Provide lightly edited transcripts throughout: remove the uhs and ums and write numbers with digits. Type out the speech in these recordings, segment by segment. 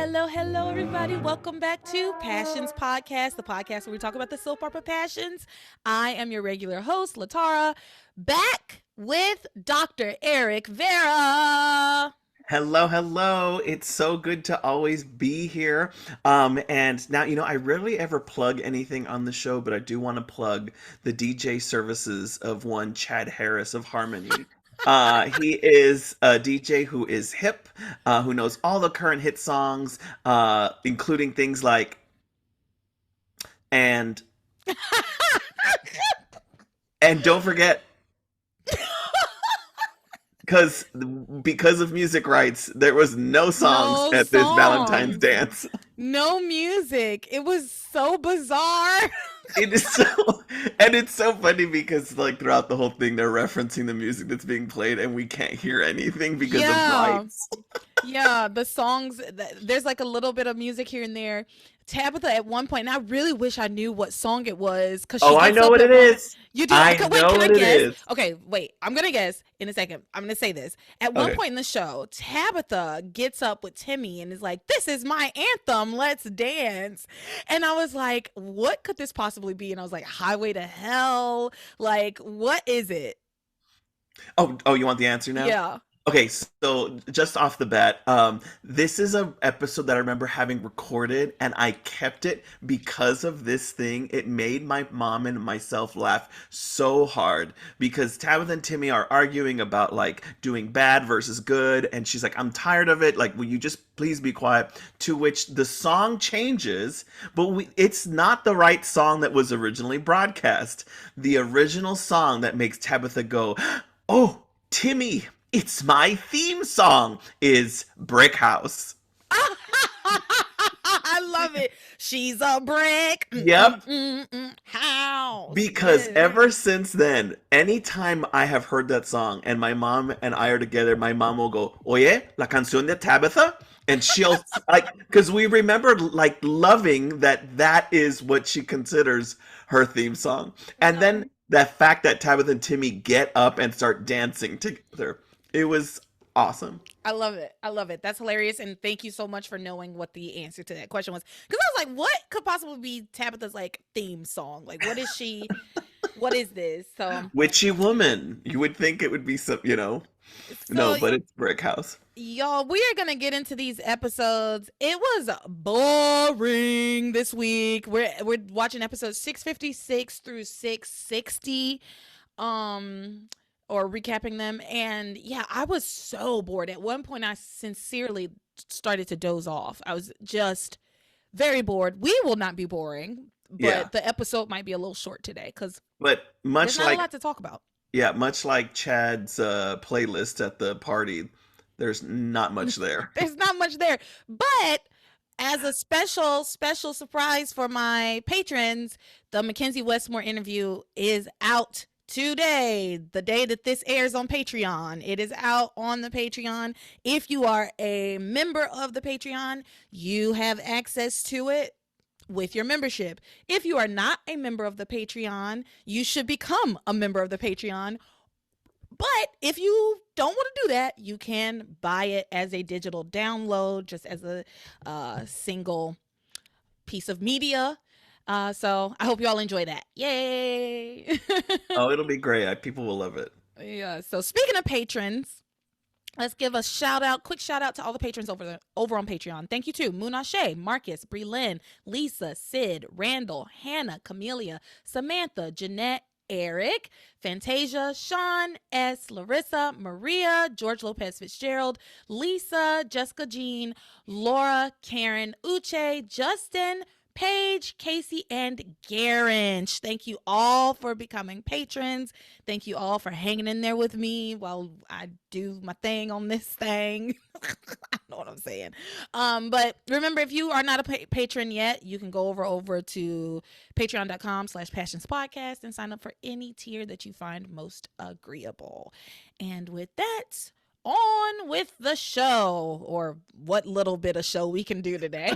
Hello, everybody. Welcome back to Passions Podcast, the podcast where we talk about the soap opera passions. I am your regular host, Latara, back with Dr. Eric Vera. Hello. It's so good to always be here. And now, I rarely ever plug anything on the show, but I do want to plug the DJ services of one Chad Harris of Harmony. He is a DJ who is hip, who knows all the current hit songs, including things like and and don't forget because of music rights, there was no songs No at this Valentine's songs, dance. no music. It was so bizarre. It is so, and it's so funny because like throughout the whole thing, they're referencing the music that's being played, and we can't hear anything because of Yeah. rights. Yeah, the songs, there's like a little bit of music here and there. Tabitha at one point, and I really wish I knew what song it was because she Oh, I gets know up what at it one. is. You do? I Okay, wait, know can I what it guess? is. Okay, wait, I'm gonna guess in a second. I'm gonna say this. At one Okay. point in the show, Tabitha gets up with Timmy and is like, "This is my anthem, let's dance." And I was like, what could this possibly be? And I was like, Highway to Hell? Like, what is it? Oh, you want the answer now? Yeah. Okay, so just off the bat, this is a episode that I remember having recorded, and I kept it because of this thing. It made my mom and myself laugh so hard because Tabitha and Timmy are arguing about like doing bad versus good, and she's like, "I'm tired of it. Like, will you just please be quiet?" To which the song changes, but it's not the right song that was originally broadcast. The original song that makes Tabitha go, "Oh, Timmy, it's my theme song," is Brick House. I love it. She's a brick Yep. house. Because Yes. ever since then, anytime I have heard that song and my mom and I are together, my mom will go, "Oye, la canción de Tabitha?" And she'll, like, because we remember, like, loving that is what she considers her theme song. And No. then the fact that Tabitha and Timmy get up and start dancing together, it was awesome. I love it. I love it. That's hilarious. And thank you so much for knowing what the answer to that question was. Because I was like, what could possibly be Tabitha's like theme song? Like, what is she? What is this? Witchy Woman. You would think it would be some, So no, but it's Brick House. y'all, we are gonna get into these episodes. It was boring this week. We're watching episodes 656 through 660. Or recapping them, and yeah, I was so bored. At one point I sincerely started to doze off. I was just very bored. We will not be boring, Yeah. but the episode might be a little short today because But there's much not a like lot to talk about. Yeah, much like Chad's playlist at the party, there's not much there. There's not much there, but as a special surprise for my patrons, the Mackenzie Westmore interview is out today, the day that this airs on Patreon. It is out on the Patreon. If you are a member of the Patreon, you have access to it with your membership. If you are not a member of the Patreon, you should become a member of the Patreon. But if you don't want to do that, you can buy it as a digital download, just as a single piece of media. So I hope you all enjoy that. Yay! Oh, it'll be great. People will love it. Yeah. So speaking of patrons, let's give a quick shout out to all the patrons over on Patreon. Thank you to Moonashe, Marcus, Brelyn, Lisa, Sid, Randall, Hannah, Camelia, Samantha, Jeanette, Eric, Fantasia, Sean S, Larissa, Maria, George Lopez Fitzgerald, Lisa, Jessica Jean, Laura, Karen, Uche, Justin, Paige, Casey, and Garance. Thank you all for becoming patrons. Thank you all for hanging in there with me while I do my thing on this thing. I know what I'm saying. But remember, if you are not a patron yet, you can go over to patreon.com/passionspodcast and sign up for any tier that you find most agreeable. And with that, on with the show, or what little bit of show we can do today.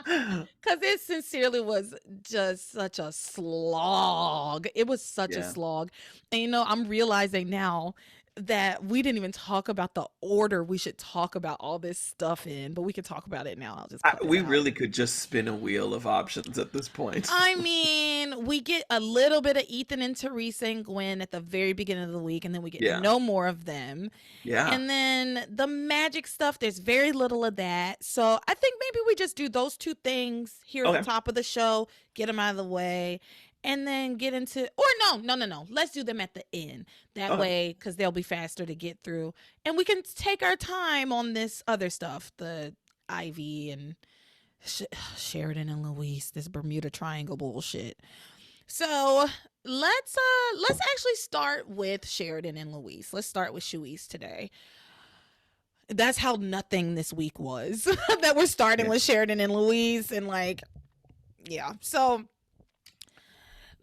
Because it sincerely was just such a slog. It was such a Yeah. slog. And I'm realizing now that we didn't even talk about the order we should talk about all this stuff in, but we can talk about it now. I'll just cut it We out. really could just spin a wheel of options at this point. I mean, we get a little bit of Ethan and Theresa and Gwen at the very beginning of the week, and then we get Yeah. no more of them. Yeah. And then the magic stuff, there's very little of that. So I think maybe we just do those two things here at Okay. the top of the show, get them out of the way, and then get into, or no. Let's do them at the end. That Okay. way, because they'll be faster to get through. And we can take our time on this other stuff, the Ivy and Sheridan and Luis, this Bermuda Triangle bullshit. So let's actually start with Sheridan and Luis. Let's start with Shuis today. That's how nothing this week was. That we're starting Yeah. with Sheridan and Luis, and like, yeah. So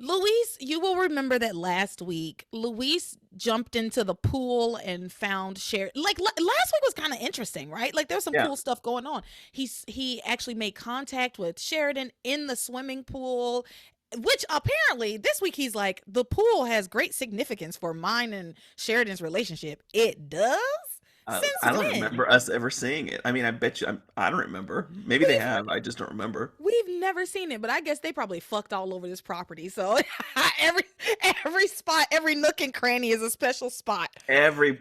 Luis, you will remember that last week, Luis jumped into the pool and found Sheridan. Like last week was kind of interesting, right? Like there's some Yeah. cool stuff going on. He actually made contact with Sheridan in the swimming pool, which apparently this week he's like, the pool has great significance for mine and Sheridan's relationship. It does? Since I don't when? remember us ever seeing it. I mean, I bet you I don't remember. Maybe they have. I just don't remember. We've never seen it, but I guess they probably fucked all over this property. So every spot, every nook and cranny is a special spot. Every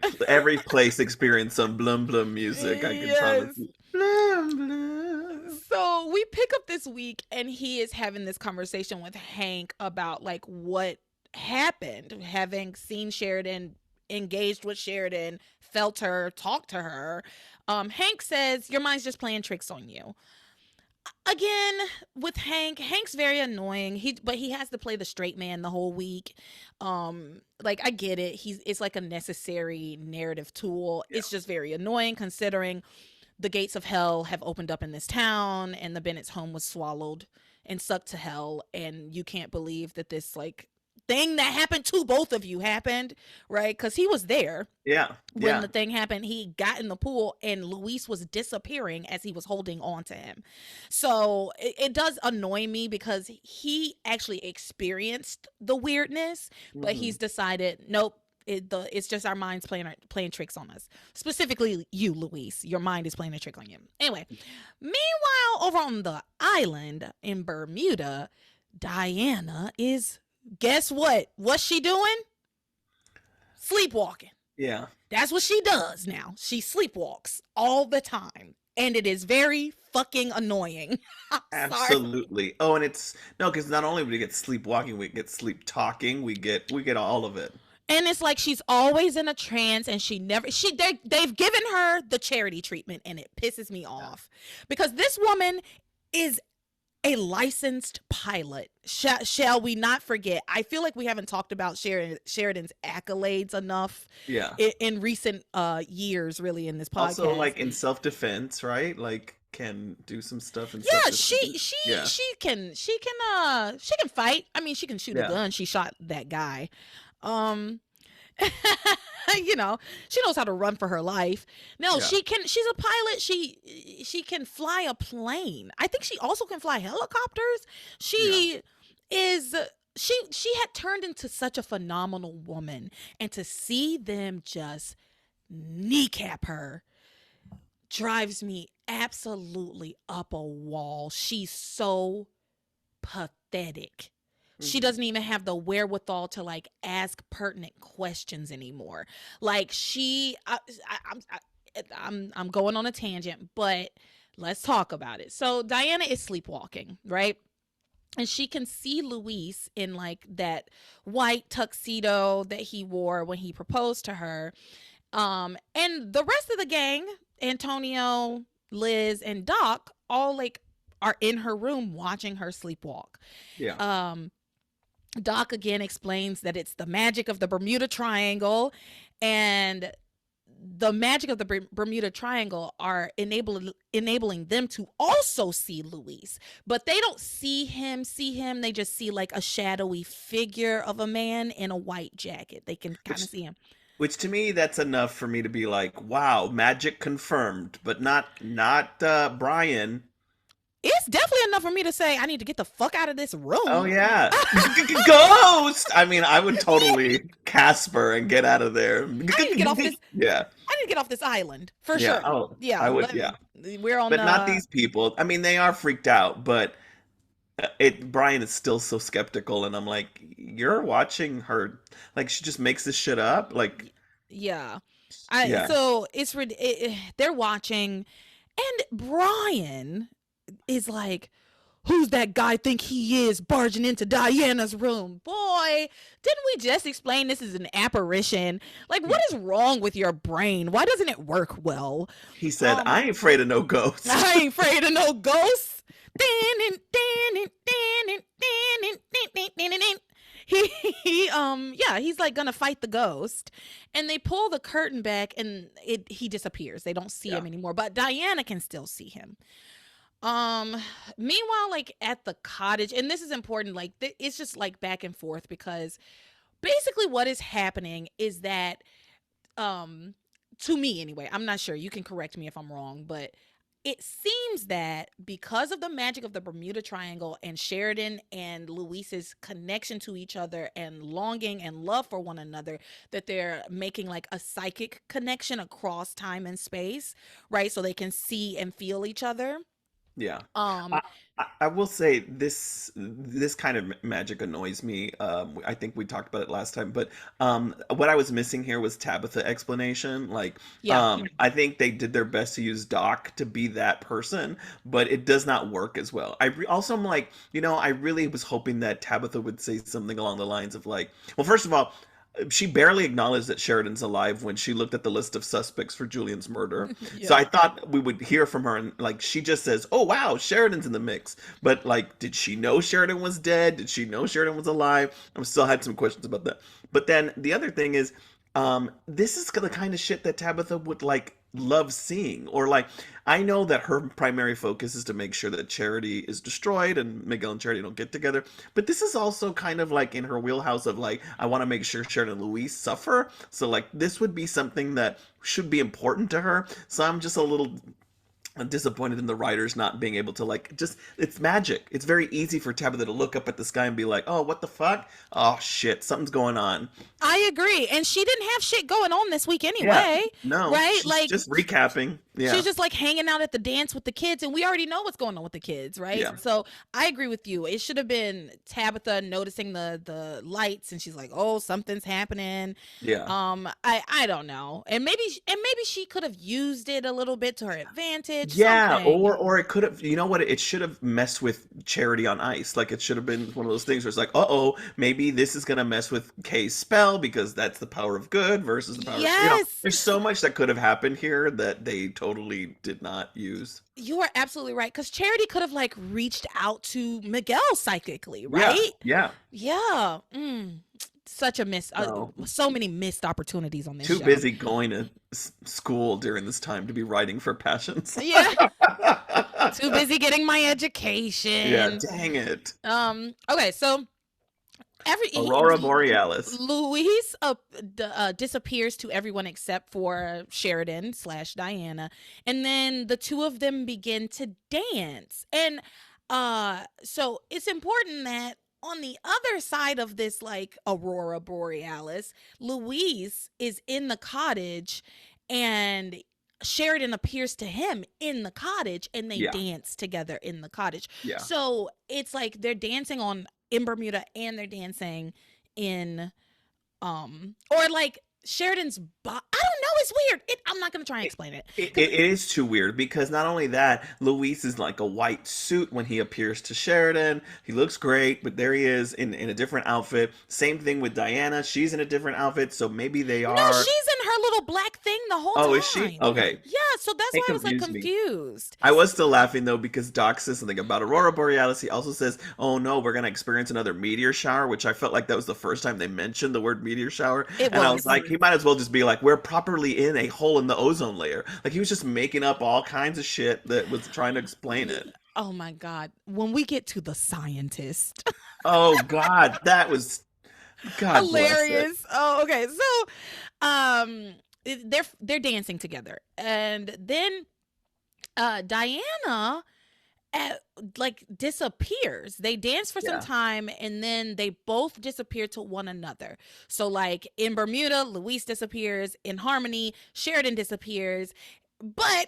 place experienced some blum blum music. I can promise you. Blum blum. So we pick up this week, and he is having this conversation with Hank about like what happened, having seen Sheridan, engaged with Sheridan, felt her, talked to her. Hank says, your mind's just playing tricks on you. Again, with Hank's very annoying. But he has to play the straight man the whole week. Like I get it. It's like a necessary narrative tool. Yeah. It's just very annoying considering the gates of hell have opened up in this town, and the Bennett's home was swallowed and sucked to hell, and you can't believe that this like thing that happened to both of you happened, right? Because he was there Yeah. when Yeah. the thing happened. He got in the pool, and Luis was disappearing as he was holding on to him. So it does annoy me because he actually experienced the weirdness, but Mhm. he's decided, nope. It's just our minds playing tricks on us. Specifically, you, Luis. Your mind is playing a trick on you. Anyway, meanwhile, over on the island in Bermuda, Diana is, guess what? What's she doing? Sleepwalking. Yeah. That's what she does now. She sleepwalks all the time. And it is very fucking annoying. I'm sorry. Absolutely. Oh, and it's no, because not only do we get sleepwalking, we get sleep talking. We get all of it. And it's like she's always in a trance, and they've given her the charity treatment, and it pisses me off because this woman is a licensed pilot. Shall we not forget? I feel like we haven't talked about Sheridan's accolades enough Yeah. in recent years, really, in this podcast. Also, like in self-defense, right? Like can do some stuff in Yeah, self-defense. Yeah. she can fight. I mean, she can shoot a Yeah. gun. She shot that guy. You know, she knows how to run for her life. No, Yeah. she's a pilot. She can fly a plane. I think she also can fly helicopters. She had turned into such a phenomenal woman, and to see them just kneecap her drives me absolutely up a wall. She's so pathetic. She Mhm. doesn't even have the wherewithal to like ask pertinent questions anymore. Like I'm going on a tangent, but let's talk about it. So Diana is sleepwalking, right? And she can see Luis in like that white tuxedo that he wore when he proposed to her. And the rest of the gang, Antonio, Liz, and Doc, all like are in her room watching her sleepwalk. Yeah. Doc again explains that it's the magic of the Bermuda Triangle, and the magic of the Bermuda Triangle are enabling them to also see Luis, but they don't see him. They just see like a shadowy figure of a man in a white jacket. They can kind of see him. Which to me, that's enough for me to be like, wow, magic confirmed, but not Brian. It's definitely enough for me to say I need to get the fuck out of this Oh room. yeah, ghost. I mean, I would totally Casper and get out of there. I need to get off this. Yeah, I need to get off this island for yeah. sure. Oh, I Yeah, would. Yeah, we're on but not the. these people. I mean, they are freaked out, but it. Brian is still so skeptical, and I'm like, you're watching her. Like, she just makes this shit up. Like, Yeah, I yeah, so they're watching, and Brian is like, "Who's that guy think he is barging into Diana's room?" Boy, didn't we just explain this is an apparition? Like, what is wrong with your brain? Why doesn't it work well? he said, Um, I ain't afraid of no ghost. I ain't afraid of no ghosts. He, yeah, he's like gonna fight the ghost, and they pull the curtain back, and he disappears. They don't see Yeah, him anymore, but Diana can still see him. Um, Meanwhile, like at the cottage, and this is important, like it's just like back and forth because basically what is happening is that um to me anyway, I'm not sure, you can correct me if I'm wrong, but it seems that because of the magic of the Bermuda Triangle and Sheridan and Luis's connection to each other and longing and love for one another, that they're making like a psychic connection across time and space, right? So they can see and feel each other. yeah. Um, I will say this kind of magic annoys me. I think we talked about it last time, but what I was missing here was Tabitha explanation. Like, yeah. I think they did their best to use Doc to be that person, but it does not work as well. Also am like, I really was hoping that Tabitha would say something along the lines of like, well, first of all, she barely acknowledged that Sheridan's alive when she looked at the list of suspects for Julian's murder. So Yeah. I thought we would hear from her and like she just says, "Oh wow, Sheridan's in the mix." But like did she know Sheridan was dead? Did she know Sheridan was alive? I still had some questions about that. But then the other thing is this is the kind of shit that Tabitha would like love seeing or like I know that her primary focus is to make sure that Charity is destroyed and Miguel and Charity don't get together, but this is also kind of like in her wheelhouse of like I want to make sure Sheridan and Louise suffer, so like this would be something that should be important to her. So I'm just a little disappointed in the writers not being able to like just it's magic. It's very easy for Tabitha to look up at the sky and be like, "Oh, what the fuck? Oh shit, something's going on." I agree. And she didn't have shit going on this week Yeah. anyway, No, right? she's Like just recapping. she's Yeah. just like hanging out at the dance with the kids, and we already know what's going on with the kids, right? Yeah. So I agree with you. It should have been Tabitha noticing the lights, and she's like, "Oh, something's happening." Yeah. I don't know, and maybe she could have used it a little bit to her advantage, Yeah, something. or it could have, you know what? It should have messed with Charity on Ice. Like it should have been one of those things where it's like, uh-oh, maybe this is gonna mess with Kay's spell because that's the power of good versus the power of, Yes, there's so much that could have happened here that they totally did not use. you are absolutely right. Because Charity could have like reached out to Miguel psychically, Yeah, right? yeah. Yeah. Such a So so many missed opportunities on this too show. busy going to school during this time to be writing for Passions. Yeah. Too busy getting my Yeah, education. dang it. Okay, so Aurora Borealis. Luis disappears to everyone except for Sheridan slash Diana, and then the two of them begin to dance. And so it's important that on the other side of this like Aurora Borealis, Luis is in the cottage, and Sheridan appears to him in the cottage, and they Yeah, dance together in the cottage. yeah. So it's like they're dancing on in Bermuda, and they're dancing in or like Sheridan's I don't know, it's weird. I'm not going to try and explain it. It is too weird because not only that, Luis is like a white suit when he appears to Sheridan. He looks great, but there he is in a different outfit. Same thing with Diana. She's in a different outfit, so maybe they No, she's are. in her little black thing the whole Oh, is she? time. Okay. Yeah, so that's It why I was like confused me. confused. I was still laughing though because Doc says something about Aurora Borealis. He also says, "Oh no, we're gonna experience another meteor shower," which I felt like that was the first time they mentioned the word meteor shower, It and I was was. like, he might as well just be like, "We're properly in a hole in the ozone layer." Like he was just making up all kinds of shit that was trying to explain it. Oh my god. When we get to the scientist. Oh God, that was God bless it. Hilarious. Oh, okay. So they're dancing together. And then Diana at, like disappears. They dance for some Yeah. time and then they both disappear to one another. So like in Bermuda, Luis disappears. In Harmony, Sheridan disappears. But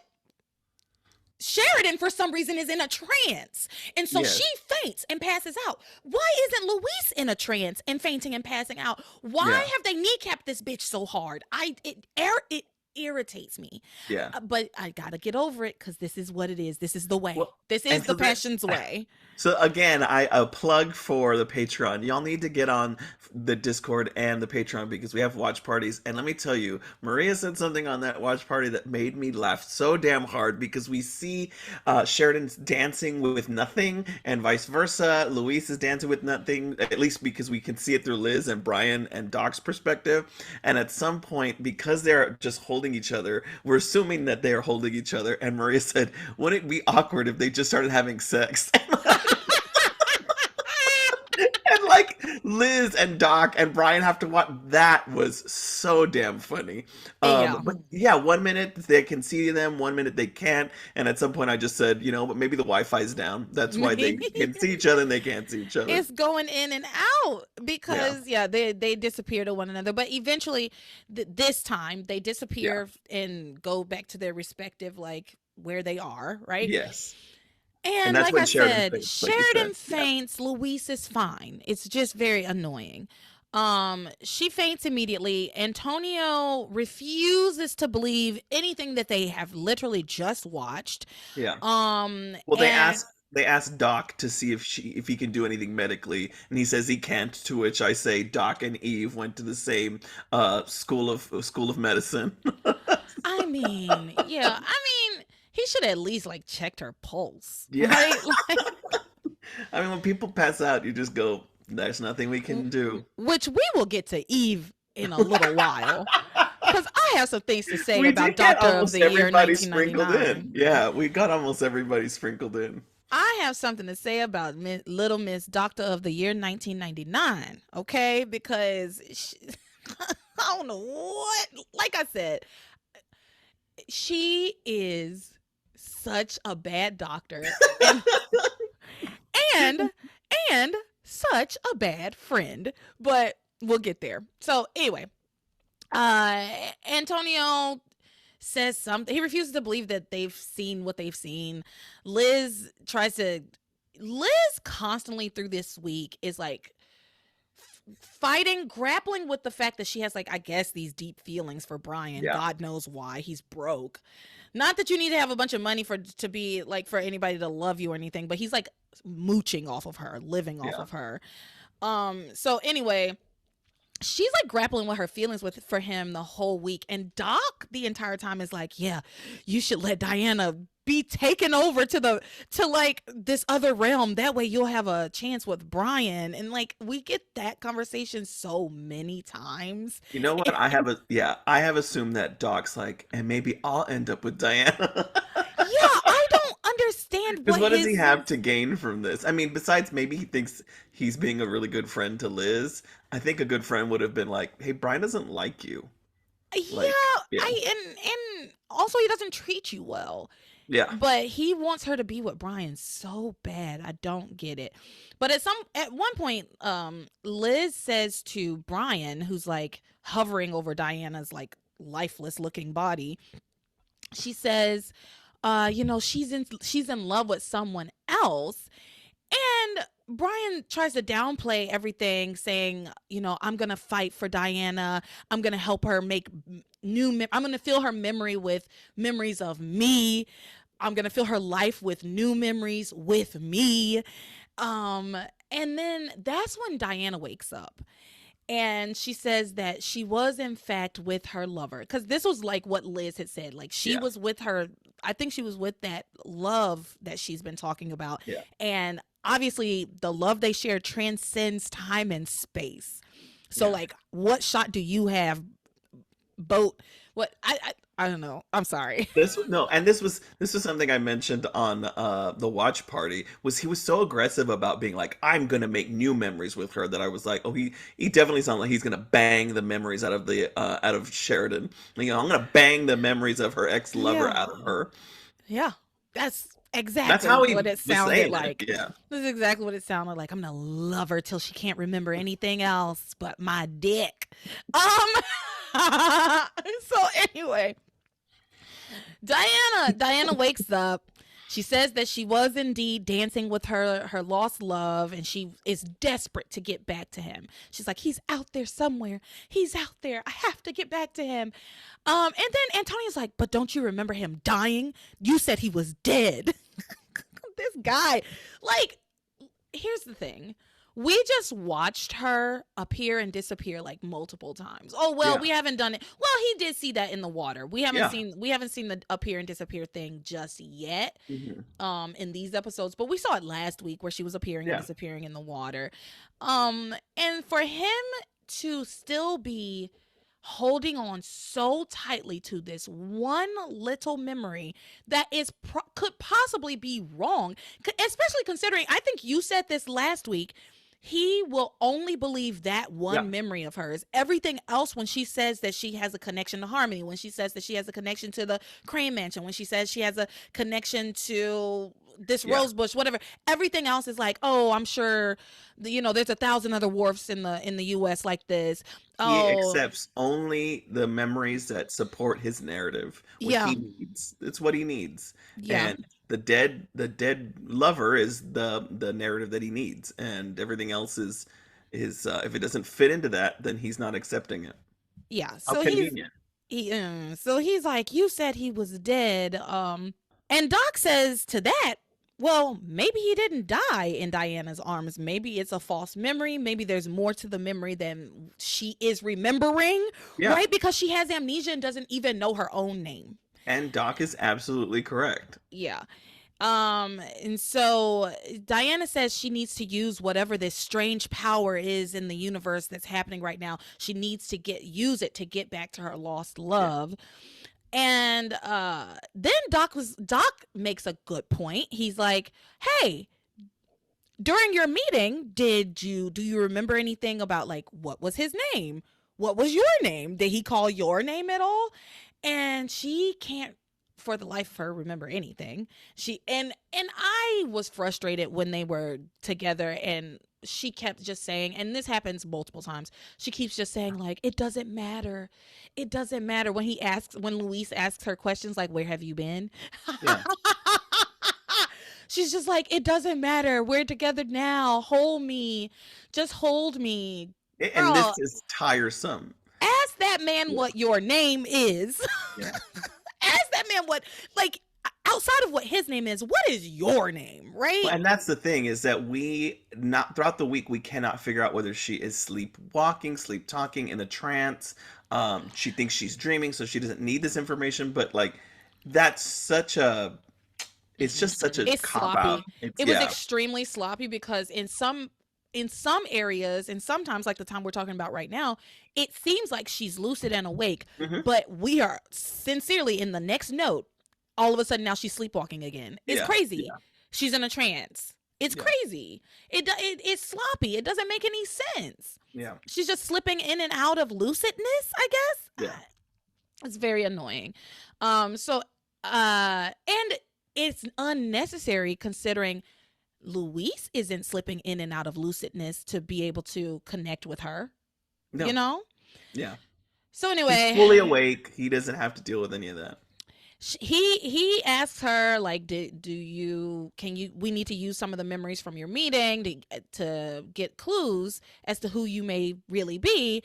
Sheridan, for some reason, is in a trance. And so she Yes. faints and passes out. Why isn't Luis in a trance and fainting and passing out? Why Yeah. have they kneecapped this bitch so hard? It irritates me. Yeah. But I gotta get over it because this is what it is. This is the way. Well, This is and the so that passion's way. so again, I a plug for the Patreon. Y'all need to get on the Discord and the Patreon because we have watch parties. And let me tell you, Maria said something on that watch party that made me laugh so damn hard because we see Sheridan's dancing with nothing and vice versa. Luis is dancing with nothing, at least because we can see it through Liz and Brian and Doc's perspective. And at some point, because they're just holding each other, we're assuming that they are holding each other. And Maria said, "Wouldn't it be awkward if they just started having sex?" And like Liz and Doc and Brian have to watch. That was so damn funny. Yeah. But yeah, 1 minute they can see them, 1 minute they can't, and at some point I just said, but maybe the Wi-Fi's down. That's why they can see each other and they can't see each other. It's going in and out Yeah, because they disappear to one another, but eventually this time they yeah, disappear and go back to their respective, like where they are, right? yes. And And that's like when I Sheridan said, thinks, like you said. Sheridan Yeah, faints, Luis is fine. It's just very annoying. She faints immediately. Antonio refuses to believe anything that they have literally just watched. yeah. Well, And they ask Doc to see if he can do anything medically, and he says he can't. To which I say, Doc and Eve went to the same school of medicine. I mean, yeah, I mean, he should at least like checked her pulse, Yeah. right? Like, I mean, when people pass out, you just go, "There's nothing we can do." which we will get to Eve in a little while, because I have some things to say We about did get Doctor of almost the Year everybody sprinkled in. 1999. Yeah, we got almost everybody sprinkled in. I have something to say about Little Miss Doctor of the Year 1999, okay? Because I don't know what, like I said, she is such a bad doctor and and and such a bad friend, but we'll get there. So anyway, uh Antonio says something. He refuses to believe that they've seen what they've seen. Liz tries to Liz constantly through this week is like fighting, grappling with the fact that she has, like, I guess these deep feelings for Brian. Yeah, God knows why. He's broke. Not that you need to have a bunch of money to be like for anybody to love you or anything, but he's like mooching off of her, living off yeah, of her. So anyway, she's like grappling with her feelings for him the whole week, and Doc the entire time is like, yeah, you should let Diana be taken over to like this other realm, that way you'll have a chance with Brian. And like we get that conversation so many times. You know what? I have assumed that Doc's like, and maybe I'll end up with Diana. Yeah, I don't understand Because what what does he his have to gain from this? I mean, besides maybe he thinks he's being a really good friend to Liz. I think a good friend would have been like, "Hey, Brian doesn't like you." yeah, Like, yeah, and also he doesn't treat you well. yeah, But he wants her to be with Brian so bad. I don't get it. But at one point, Liz says to Brian, who's like hovering over Diana's like lifeless looking body, she says, she's in love with someone else. And Brian tries to downplay everything, saying, I'm going to fight for Diana. I'm going to help her make I'm going to fill her memory with memories of me. I'm going to fill her life with new memories with me. Um, and then that's when Diana wakes up. And she says that she was, in fact, with her lover. Because this was like what Liz had said. Like, she yeah, was with her. I think she was with that love that she's been talking about. yeah, And obviously, the love they share transcends time and space. So, yeah. like, what shot do you have? Boat? What? I don't know. I'm sorry. This was something I mentioned on the watch party. Was he was so aggressive about being like, "I'm gonna make new memories with her," that I was like, "Oh, he definitely sounds like he's gonna bang the memories out of Sheridan. I'm gonna bang the memories of her ex lover Yeah. out of her." Yeah. That's That's exactly how what he it was sounded saying it. like. Yeah. This is exactly what it sounded like. I'm gonna love her till she can't remember anything else but my dick. So anyway, Diana wakes up. She says that she was indeed dancing with her lost love, and she is desperate to get back to him. She's like, he's out there somewhere. He's out there. I have to get back to him. And then Antonia's like, but don't you remember him dying? You said he was dead. This guy, like, here's the thing. We just watched her appear and disappear like multiple times. Oh well, Yeah. we haven't done it. Well, he did see that in the water. Yeah. We haven't seen the appear and disappear thing just yet Hmm. in these episodes, but we saw it last week where she was appearing and Yeah. disappearing in the water. And for him to still be holding on so tightly to this one little memory that is could possibly be wrong, especially considering, I think you said this last week, he will only believe that Yeah. one memory of hers. Everything else, when she says that she has a connection to Harmony, when she says that she has a connection to the Crane Mansion, when she says she has a connection to this Yeah. rose bush, whatever, everything else is like, oh, I'm sure, there's 1,000 other wharfs in the U.S. like this. He Oh, accepts only the memories that support his narrative, what yeah, he needs. It's what he needs. yeah, And the dead lover is the narrative that he needs, and everything else is if it doesn't fit into that, then he's not accepting it. yeah. How So convenient. he's like, you said he was dead. And Doc says to that, well, maybe he didn't die in Diana's arms. Maybe it's a false memory. Maybe there's more to the memory than she is remembering, Yeah. right? Because she has amnesia and doesn't even know her own name. And Doc is absolutely correct. Yeah. And so Diana says she needs to use whatever this strange power is in the universe that's happening right now. She needs to use it to get back to her lost Yeah. love. And then Doc makes a good point. He's like, hey, during your meeting, do you remember anything about, like, what was his name? What was your name? Did he call your name at all? And she can't for the life of her remember anything. And I was frustrated when they were together, and she kept just saying, and this happens multiple times, she keeps just saying, like, it doesn't matter. It doesn't matter. When Luis asks her questions like, where have you been? Yeah. She's just like, it doesn't matter. We're together now. Hold me. Just hold me. And this Girl, is tiresome. ask that man Yeah. what your name is. Yeah. Ask that man what, like, outside of what his name is, what is your name, right? Well, and that's the thing, is that we not throughout the week we cannot figure out whether she is sleepwalking, sleep talking, in a trance. She thinks she's dreaming, so she doesn't need this information. But like, that's such a, it's just such a It's cop out. sloppy. It's It was yeah, extremely sloppy because in some areas, and sometimes like the time we're talking about right now, it seems like she's lucid and awake, hmm but we are sincerely in the next note, all of a sudden now she's sleepwalking again. It's yeah, crazy. yeah, She's in a trance. It's yeah, crazy. It's sloppy. It doesn't make any sense. yeah, She's just slipping in and out of lucidness, I guess. yeah. It's very annoying. And it's unnecessary considering Luis isn't slipping in and out of lucidness to be able to connect with her, you No, know? yeah. So He's anyway, fully awake. He doesn't have to deal with any of that. he asks her, like, we need to use some of the memories from your meeting to get clues as to who you may really be.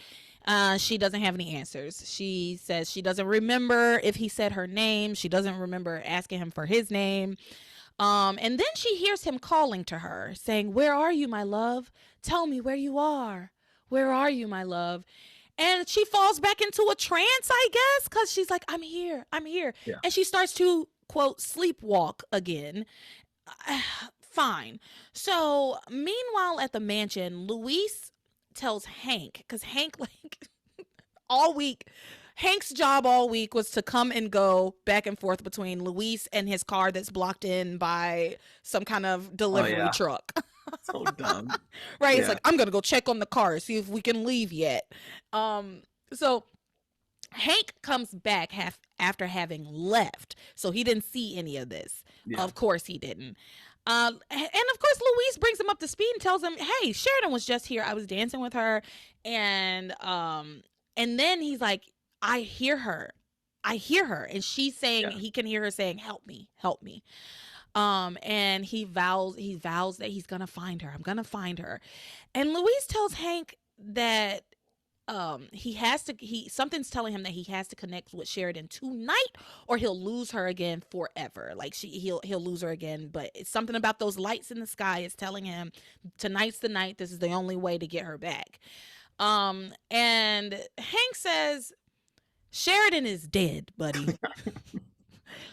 She doesn't have any answers. She says she doesn't remember if he said her name. She doesn't remember asking him for his name. And then she hears him calling to her, saying, where are you, my love? Tell me where you are. Where are you, my love? And she falls back into a trance, I guess, because she's like, I'm here. I'm here. Yeah, And she starts to, quote, sleepwalk again. Fine. So, meanwhile, at the mansion, Luis tells Hank, because Hank, like, all week, Hank's job all week was to come and go back and forth between Luis and his car that's blocked in by some kind of oh delivery yeah, truck. so dumb. Right? It's Yeah, like, I'm gonna go check on the car, see if we can leave yet. So Hank comes back after having left, so he didn't see any of this. Yeah. Of course, he didn't. And of course, Louise brings him up to speed and tells him, "Hey, Sheridan was just here. I was dancing with her, and then he's like, I hear her, and she's saying Yeah. he can hear her saying, 'Help me, help me.'" And he vows that he's gonna find her. I'm gonna find her, and Louise tells Hank that he has to he something's telling him that he has to connect with Sheridan tonight or he'll lose her again forever. Like he'll lose her again, but it's something about those lights in the sky is telling him tonight's the night. This is the only way to get her back. And Hank says Sheridan is dead, buddy.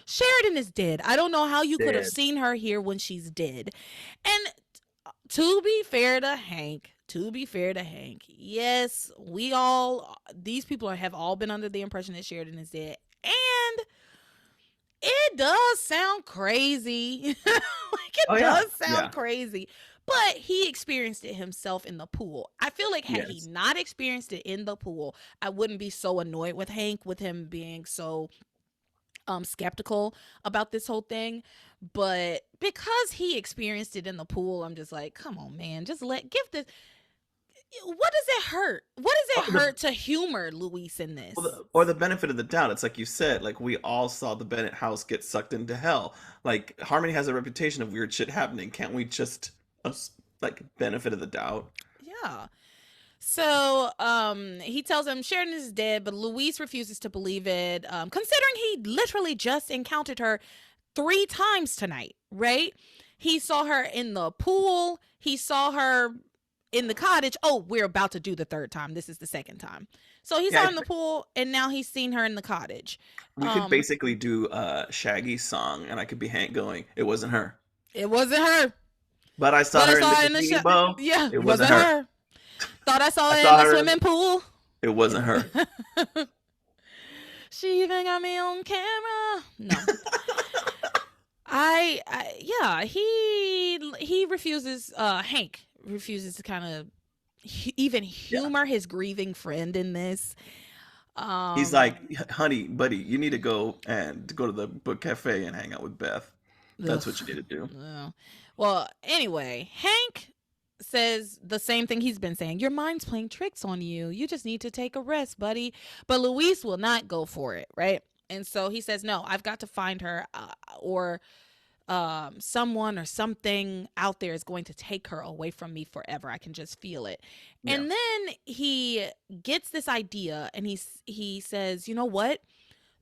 Sheridan is dead. I don't know how you could have Dead. seen her here when she's dead. And to be fair to Hank, yes, these people have all been under the impression that Sheridan is dead. And it does sound crazy. Like, it Oh yeah. does sound Yeah. crazy. But he experienced it himself in the pool. I feel like had he Yes. not experienced it in the pool, I wouldn't be so annoyed with Hank, with him being so skeptical about this whole thing. But because he experienced it in the pool, I'm just like, come on, man, just give this. What does it hurt? What does Oh, it hurt to humor Luis in this? or the benefit of the doubt. It's like you said, like we all saw the Bennett house get sucked into hell. Like Harmony has a reputation of weird shit happening. Can't we just like benefit of the doubt? Yeah. So he tells him Sheridan is dead, but Luis refuses to believe it, considering he literally just encountered her 3 times tonight, right? He saw her in the pool. He saw her in the cottage. Oh, we're about to do the 3rd time. This is the 2nd time. So he saw Yeah, her in the pool, and now he's seen her in the cottage. we could basically do Shaggy's song, and I could be Hank going, "It wasn't her, It wasn't her. but I saw But I her in saw her the in the gazebo. Yeah, It it wasn't wasn't her. her. Thought I saw I her in saw the her. swimming pool. It wasn't her." She even got me on camera. No. Yeah, he refuses, Hank refuses to kind of even Yeah. humor his grieving friend in this. He's like, "Honey, buddy, you need to go to the book cafe and hang out with Beth. That's what you need to do." Well, anyway, Hank says the same thing he's been saying. Your mind's playing tricks on you. You just need to take a rest, buddy. But Luis will not go for it, right? And so he says, no, I've got to find her, or someone or something out there is going to take her away from me forever. I can just feel it. Yeah. And then he gets this idea and he says, you know what?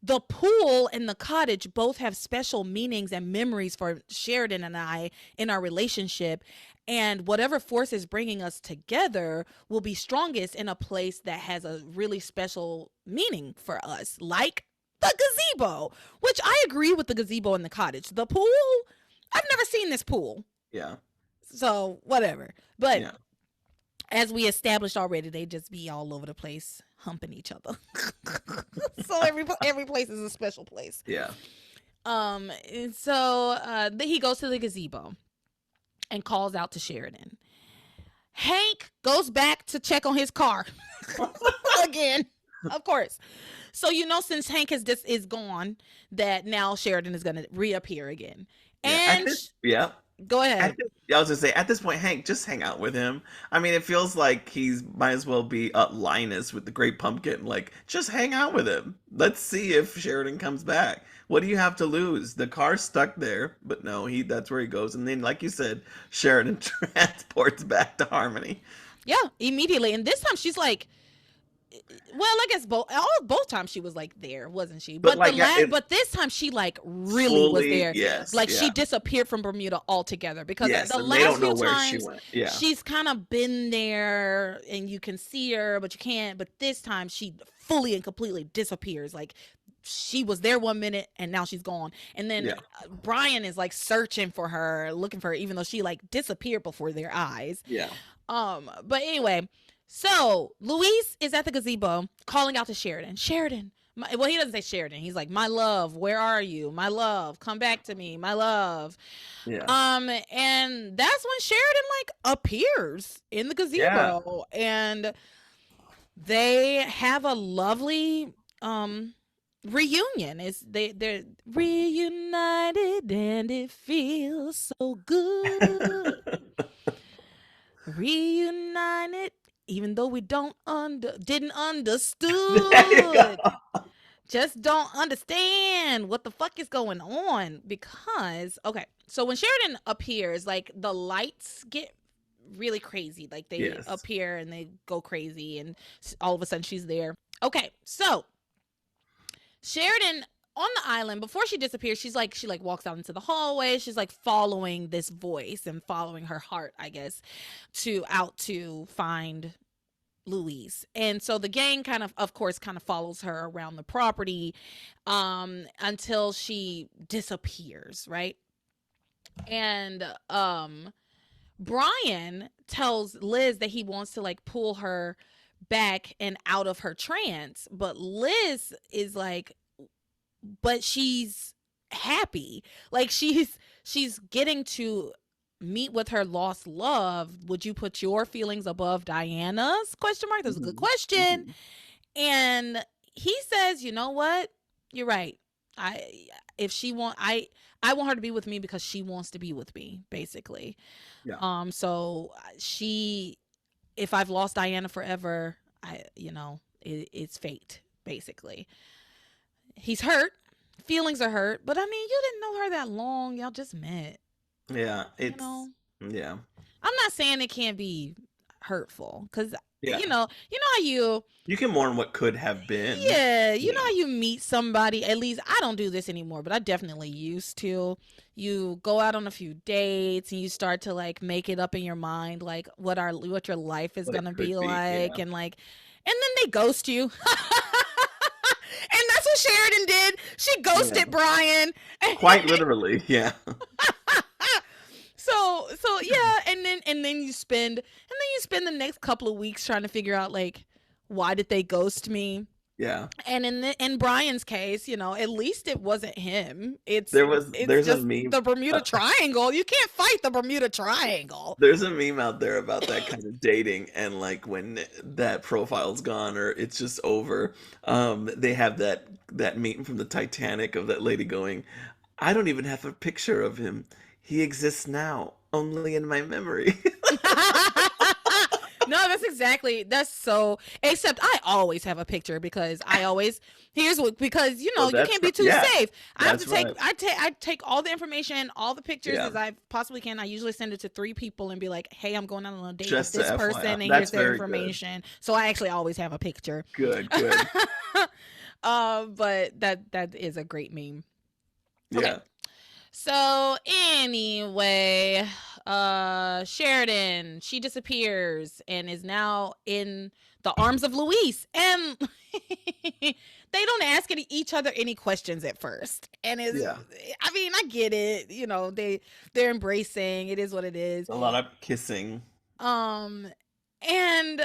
The pool and the cottage both have special meanings and memories for Sheridan and I in our relationship. And whatever force is bringing us together will be strongest in a place that has a really special meaning for us, like the gazebo, which I agree with the gazebo and the cottage. The pool, I've never seen this pool. Yeah. So whatever. But Yeah. as we established already, they just be all over the place humping each other. So every place is a special place. Yeah. And so he goes to the gazebo and calls out to Sheridan. Hank goes back to check on his car again, of course. So since Hank is gone, that now Sheridan is going to reappear again. And Yeah. go ahead. I was gonna say, at this point, Hank, just hang out with him. I mean, it feels like he's might as well be Linus with the Great Pumpkin. Like, just hang out with him. Let's see if Sheridan comes back. What do you have to lose? The car's stuck there, but no, that's where he goes. And then, like you said, Sheridan transports back to Harmony. Yeah, immediately. And this time she's like, well, I guess both times she was like there, wasn't she? But but this time she like really was there. Yes, like she disappeared from Bermuda altogether, because the and last few where times she went. Yeah. she's kind of been there and you can see her, but you can't. But this time she fully and completely disappears. Like she was there 1 minute and now she's gone. And then Brian is like searching for her, looking for her, even though she like disappeared before their eyes. Yeah. But anyway. So Luis is at the gazebo calling out to Sheridan. Sheridan. Well, he doesn't say Sheridan. He's like, my love, where are you? My love, come back to me. My love. And that's when Sheridan like appears in the gazebo, and they have a lovely um reunion. Is they're reunited and it feels so good. Reunited, even though we don't didn't There you understood. go. Just don't understand what the fuck is going on. Because okay, so when Sheridan appears, like the lights get really crazy. Like they Yes. appear and they go crazy, and all of a sudden she's there. Okay, so Sheridan on the island before she disappears, she walks out into the hallway. She's like following this voice and following her heart, I guess, to find Louise. And so the gang of course kind of follows her around the property until she disappears, right? And Brian tells Liz that he wants to like pull her back and out of her trance, but Liz is like, but she's happy. Like she's getting to meet with her lost love. Would you put your feelings above Diana's? Question mark. That's a good Hmm. question. Hmm. And he says, you know what? You're right. I if she want I want her to be with me because she wants to be with me, basically. Yeah. So she if I've lost Diana forever, it's fate, basically. He's hurt. Feelings are hurt, but I mean, you didn't know her that long. Y'all just met, Yeah. you It's know. yeah. I'm not saying it can't be hurtful, cuz Yeah. you know how you You can mourn what could have been. yeah, you know Yeah. how you meet somebody, at least I don't do this anymore, but I definitely used to. You go out on a few dates and you start to like make it up in your mind like what your life is What going it to be could be. like, Yeah. and then they ghost you. And that's what Sheridan did. She Yeah. ghosted Brian. Quite literally. Yeah. So yeah, and then you spend the next couple of weeks trying to figure out like why did they ghost me? Yeah. And in Brian's case, at least it wasn't him. It's There's a just meme. the Bermuda Triangle. You can't fight the Bermuda Triangle. There's a meme out there about that kind of dating, and like when that profile's gone or it's just over, they have that meme from the Titanic of that lady going, "I don't even have a picture of him. He exists now, only in my memory." No, that's so, except I always have a picture because I always here's what because Well, you can't be too yeah, safe. I have to that's take right. I take all the information, all the pictures Yeah, as I possibly can. I usually send it to 3 people and be like, "Hey, I'm going out on a date with just to this FYI, person and here's that's their very good. information." So I actually always have a picture. Good, good. But that is a great meme. Okay. Yeah, So anyway, Sheridan, she disappears and is now in the arms of Luis, and they don't ask each other any questions at first. And yeah. I mean, I get it. They're embracing. It is what it is. A lot of kissing. Um, and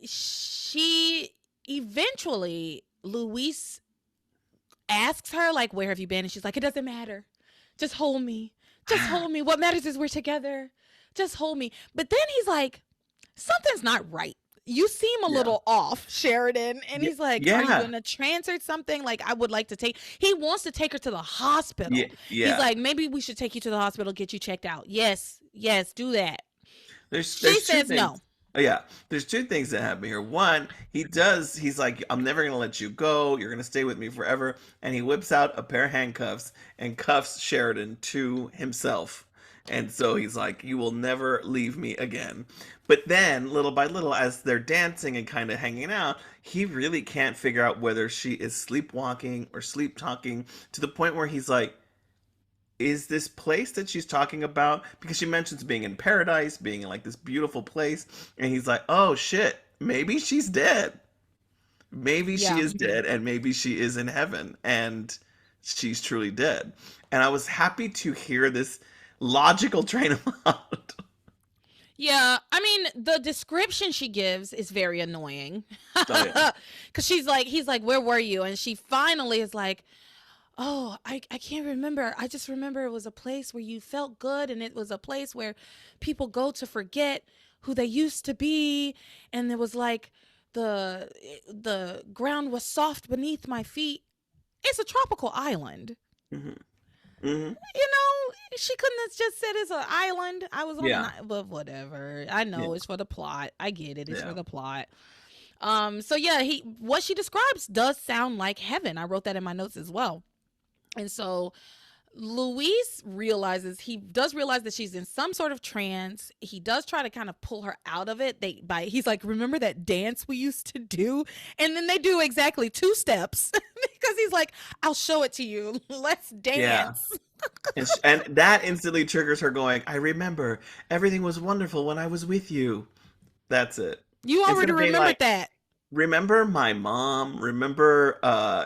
she eventually Luis asks her like, "Where have you been?" And she's like, "It doesn't matter. Just hold me. Just hold me. What matters is we're together. Just hold me." But then he's like, "Something's not right. You seem a Yeah, little off, Sheridan." And yeah, he's like, "Are you yeah, going to transfer something? Like, I would like to take." He wants to take her to the yeah, hospital. He's yeah. like, "Maybe we should take you to the hospital, get you checked out." Yes, yes, do that. She There's two says things. no. Oh, yeah, there's two things that happen here. One, he's like, "I'm never gonna let you go. You're gonna stay with me forever." And he whips out a pair of handcuffs and cuffs Sheridan to himself. And so he's like, "You will never leave me again." But then, little by little, as they're dancing and kind of hanging out, he really can't figure out whether she is sleepwalking or sleep talking to the point where he's like, is this place that she's talking about, because she mentions being in paradise, being in like this beautiful place, and he's like, oh shit, maybe she's dead, maybe she Yeah. is dead, and maybe she is in heaven and she's truly dead. And I was happy to hear this logical train of thought. Yeah, I mean, the description she gives is very annoying. Oh yeah. Cuz he's like, "Where were you?" And she finally is like, "Oh, I can't remember. I just remember it was a place where you felt good and it was a place where people go to forget who they used to be, and it was like the ground was soft beneath my feet. It's a tropical island. Hmm. Hmm. You know, she couldn't have just said it's an island. I was on an Yeah. island, but whatever. I Yeah. know it's for the plot. I get it. It's for Yeah. the plot. So yeah, he what she describes does sound like heaven. I wrote that in my notes as well. And so Luis realizes he does realize that she's in some sort of trance. He does try to kind of pull her out of it. He's like, remember that dance we used to do? And then they do exactly two steps because he's like, I'll show it to you. Let's Yeah. dance. And that instantly triggers her going, I remember everything was wonderful when I was with you. That's it. You It's already gonna be remembered like, that. remember my mom? Remember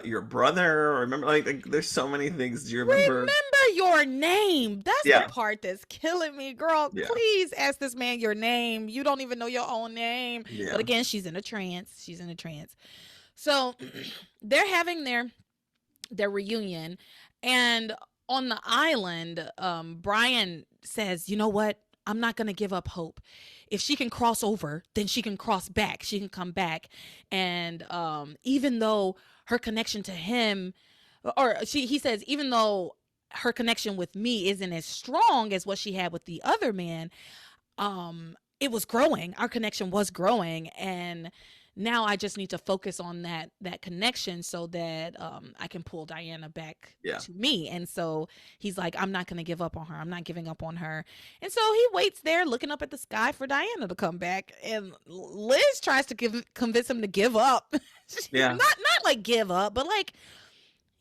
your brother? Remember like there's so many things. Do you remember? Remember your name. That's the Yeah. part that's killing me, girl. Yeah. Please ask this man your name. You don't even know your own name. Yeah. But again, she's in a trance. She's in a trance. So they're having their reunion, and on the island, Brian says, "You know what? I'm not gonna give up hope. If she can cross over, then she can cross back. She can come back, and even though her connection to him, he says, even though her connection with me isn't as strong as what she had with the other man, it was growing. Our connection was growing, and now I just need to focus on that connection so that I can pull Diana back Yeah. to me. And so he's like, I'm not going to give up on her. I'm not giving up on her. And so he waits there looking up at the sky for Diana to come back. And Liz tries to convince him to give up. Yeah. Not like give up, but like,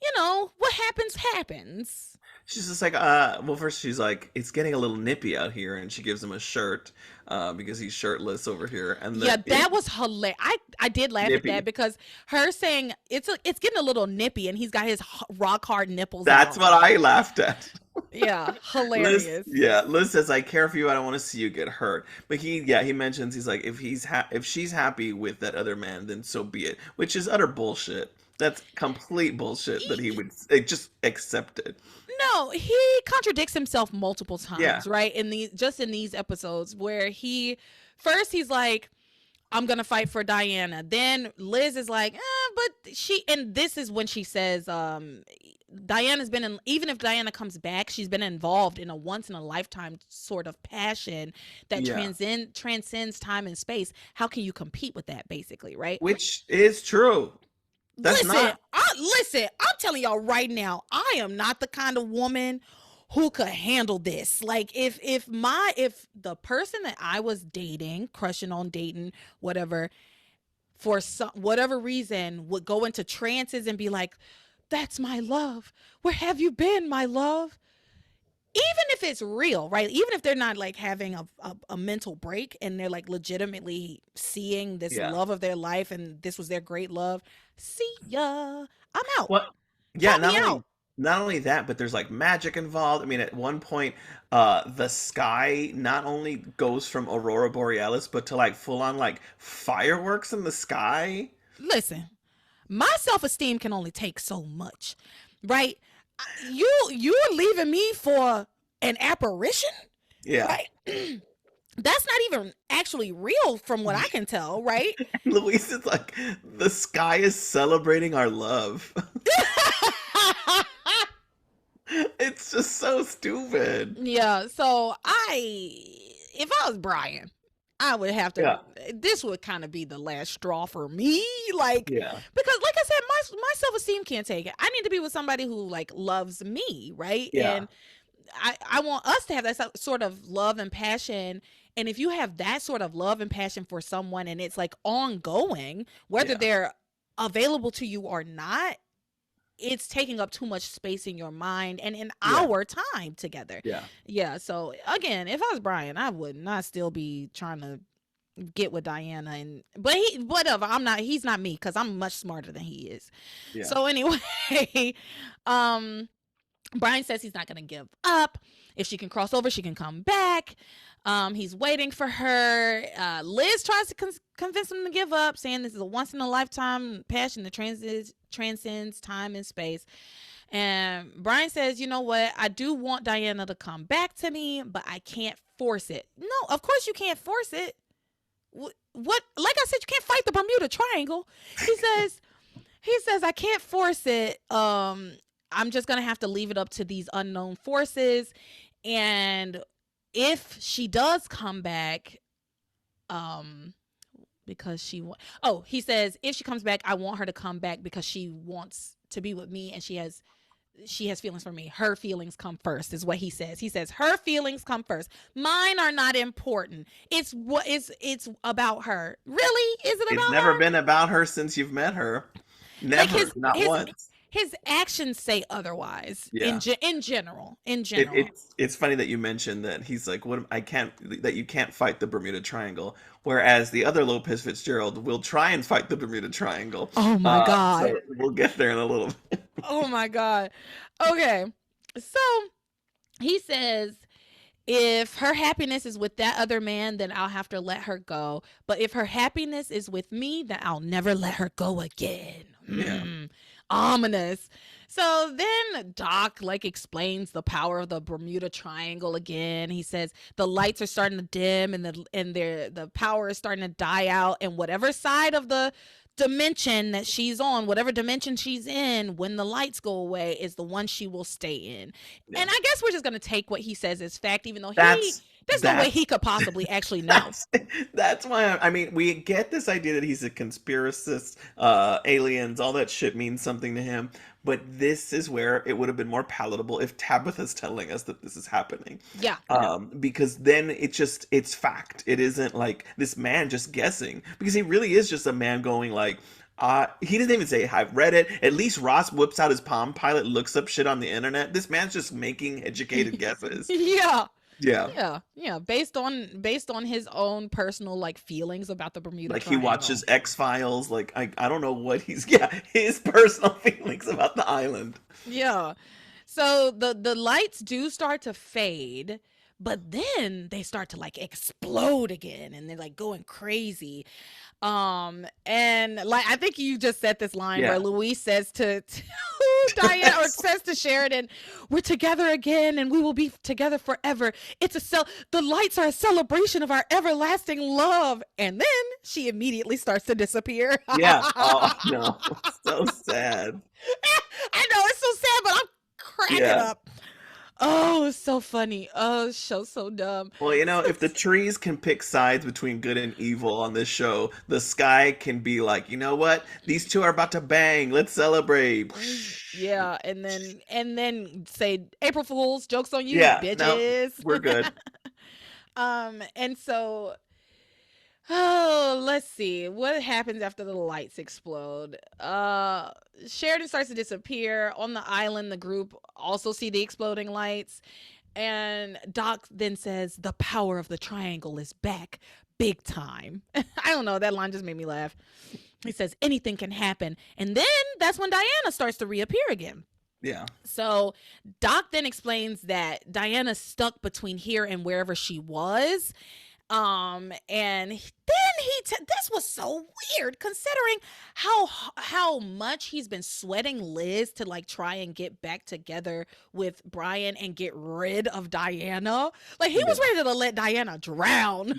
you know, what happens happens. She's just like, well, first she's like, it's getting a little nippy out here, and she gives him a shirt, because he's shirtless over here, and Yeah, that was hilarious. I did laugh nippy. at that because her saying it's getting a little nippy, and he's got his rock hard nipples That's out. what I laughed at. Yeah, Liz, hilarious. yeah, Liz says, I care for you. I don't want to see you get hurt. But he mentions, he's like, if if she's happy with that other man, then so be it. Which is utter bullshit. That's complete bullshit that he would just accept it. No, he contradicts himself multiple times, Yeah. right? In these episodes where he's like, I'm gonna fight for Diana. Then Liz is like, but and this is when she says, Diana's been in, even if Diana comes back, she's been involved in a once in a lifetime sort of passion that Yeah. transcends time and space. How can you compete with that, basically, right? Which is true. That's Listen, not. listen, I'm telling y'all right now, I am not the kind of woman who could handle this. Like if the person that I was dating, crushing on, dating, whatever, for whatever reason would go into trances and be like, that's my love. Where have you been, my love? Even if it's real, right? Even if they're not like having a mental break and they're like legitimately seeing this Yeah. love of their life and this was their great love, see ya. I'm out. What? Yeah, Count me out. not only that, but there's like magic involved. I mean, at one point, the sky not only goes from Aurora Borealis, but to like full on like fireworks in the sky. Listen, my self-esteem can only take so much, right? You're leaving me for an apparition, Yeah. right? That's not even actually real from what I can tell, right? Luis is like, the sky is celebrating our love. It's just so stupid. Yeah, so if I was Brian, I would have to. Yeah. This would kind of be the last straw for me, like, Yeah. because, like I said, my self esteem can't take it. I need to be with somebody who like loves me, right? Yeah. And I want us to have that sort of love and passion. And if you have that sort of love and passion for someone, and it's like ongoing, whether Yeah. they're available to you or not, it's taking up too much space in your mind and in Yeah. our time together. Yeah. Yeah. So again, if I was Brian, I would not still be trying to get with Diana, but whatever. He's not me because I'm much smarter than he is. Yeah. So anyway, Brian says he's not going to give up. If she can cross over, she can come back. He's waiting for her. Liz tries to convince him to give up, saying this is a once in a lifetime passion that transcends time and space. And Brian says, you know what? I do want Diana to come back to me, but I can't force it. No, of course you can't force it. what, like I said, you can't fight the Bermuda Triangle. He says, I can't force it. I'm just gonna have to leave it up to these unknown forces. And if she does come back, um, because he says if she comes back, I want her to come back because she wants to be with me, and she has feelings for me. Her feelings come first, is what he says. He says her feelings come first. Mine are not important. It's about her. Really? Is it It's about never her? been about her since you've met her. Like Never, not once. his actions say otherwise. Yeah. In general. It's funny that you mentioned that he's like, what I can't that you can't fight the Bermuda Triangle, whereas the other Lopez Fitzgerald will try and fight the Bermuda Triangle. Oh my God. So we'll get there in a little bit. Oh my God. Okay. So he says, if her happiness is with that other man, then I'll have to let her go. But if her happiness is with me, then I'll never let her go again. Yeah. Ominous. So then Doc explains the power of the Bermuda Triangle again. He says the lights are starting to dim and the power is starting to die out, and whatever side of the dimension that she's on, whatever dimension she's in, when the lights go away, is the one she will stay in. Yeah. And I guess we're just gonna take what he says as fact, even though there's no way he could possibly actually know. That's why I mean, we get this idea that he's a conspiracist, aliens, all that shit means something to him. But this is where it would have been more palatable if Tabitha's telling us that this is happening. Yeah. Because then it's fact. It isn't like this man just guessing. Because he really is just a man going like, he doesn't even say, I've read it. At least Ross whips out his Palm Pilot, looks up shit on the internet. This man's just making educated guesses. Yeah. Yeah. Based on his own personal feelings about the Bermuda Triangle. He watches X-Files. I don't know what his personal feelings about the island. Yeah. So the lights do start to fade, but then they start to explode again, and they're going crazy. And I think you just said this line where Louise says to Diane, or says to Sheridan, we're together again and we will be together forever. The lights are a celebration of our everlasting love. And then she immediately starts to disappear. Yeah. Oh no. So sad. I know, it's so sad, but I'm cracking up. Oh, it's so funny. Oh, show's so dumb. Well, if the trees can pick sides between good and evil on this show, the sky can be like, you know what? These two are about to bang. Let's celebrate. Yeah, and then say, April Fools, joke's on you, bitches. No, we're good. And so, let's see what happens after the lights explode. Sheridan starts to disappear on the island. The group also see the exploding lights, and Doc then says the power of the triangle is back big time. I don't know, that line just made me laugh. He says anything can happen, and then that's when Diana starts to reappear again. Yeah. So Doc then explains that Diana's stuck between here and wherever she was. And then this was so weird, considering how much he's been sweating Liz to try and get back together with Brian and get rid of Diana. He was ready to let Diana drown.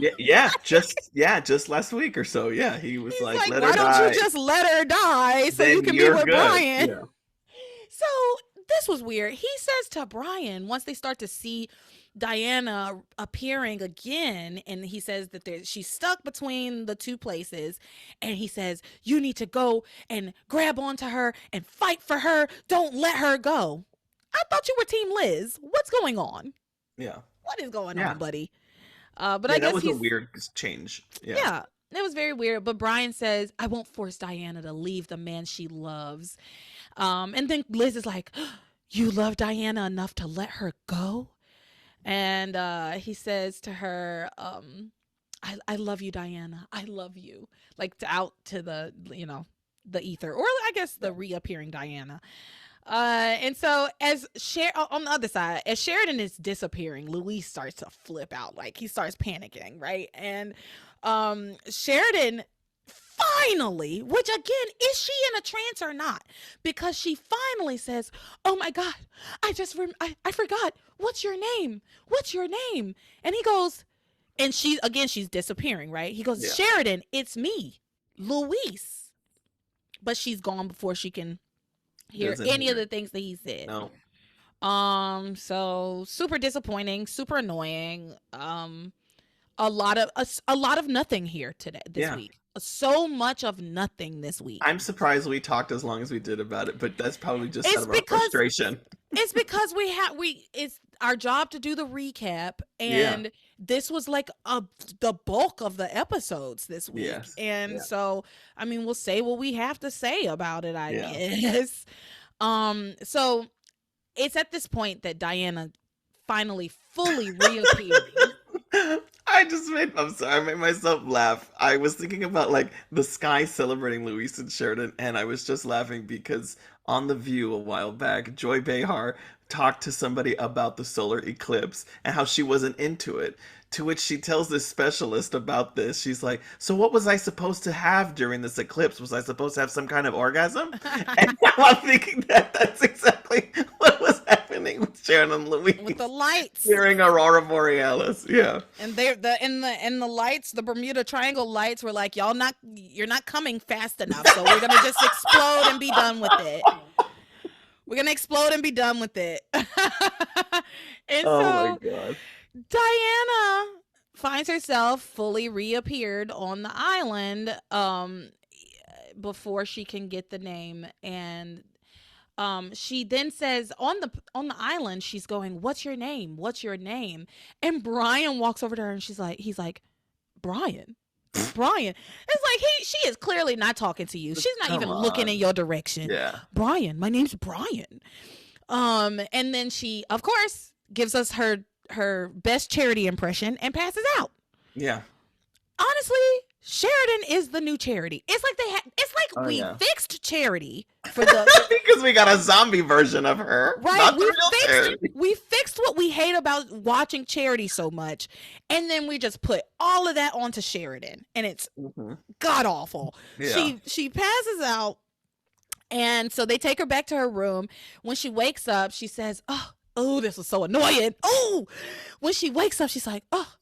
Just last week or so. Yeah, he was like, let her die. Why don't you just let her die so then you can be with good. Brian? Yeah. So this was weird. He says to Brian, once they start to see Diana appearing again, and he says that she's stuck between the two places, and he says, you need to go and grab onto her and fight for her. Don't let her go. I thought you were Team Liz. What's going on? Yeah. What is going on, buddy? But I guess that was a weird change. Yeah, it was very weird. But Brian says, I won't force Diana to leave the man she loves. And then Liz is like, you love Diana enough to let her go? And he says to her, I love you, Diana. I love you. Out to the ether, or I guess the reappearing Diana. And so on the other side, as Sheridan is disappearing, Luis starts to flip out. He starts panicking, right? And Sheridan finally, which again, is she in a trance or not? Because she finally says, oh my God, I forgot. What's your name? What's your name? And he goes, And she's disappearing, right? He goes, Yeah. Sheridan, it's me, Luis. But she's gone before she can hear Doesn't any of hear. the things that he said. No. So super disappointing, super annoying. A lot of nothing here this Yeah. week. So much of nothing this week. I'm surprised we talked as long as we did about it, but that's probably just out It's of our because frustration. it's because it's our job to do the recap, Yeah. and this was like the bulk of the episodes this week. Yes. And Yeah. so I mean, we'll say what we have to say about it, I Yeah. guess. So it's at this point that Diana finally fully reappears. I'm sorry, I made myself laugh. I was thinking about like the sky celebrating Luis and Sheridan, and I was just laughing because on The View a while back, Joy Behar talked to somebody about the solar eclipse and how she wasn't into it. To which she tells this specialist about this. She's like, "So what was I supposed to have during this eclipse? Was I supposed to have some kind of orgasm?" And now I'm thinking that that's exactly what was happening with Sharon and Louise With the lights during Aurora Borealis. Yeah. and they're the lights, the Bermuda Triangle lights were like, you're not coming fast enough, so we're gonna just explode and be done with it. We're gonna explode and be done with it. And Oh so my god. Diana finds herself fully reappeared on the island before she can get the name. And she then says on the island, she's going, "What's your name? What's your name?" And Brian walks over to her and he's like, "Brian." Brian. It's like she is clearly not talking to you. She's not Come even looking in on. your direction. Yeah. Brian, my name's Brian. And then she, of course, gives us her best Charity impression and passes out. Yeah. Honestly, Sheridan is the new Charity. It's like Oh, we yeah. fixed Charity for the Because we got a zombie version of her. right. Not the real Charity. We fixed what we hate about watching Charity so much, and then we just put all of that onto Sheridan, and it's Mhm. god awful. Yeah. She passes out. And so they take her back to her room. When she wakes up, she says, oh, this was so annoying. Oh, when she wakes up, she's like, "Oh,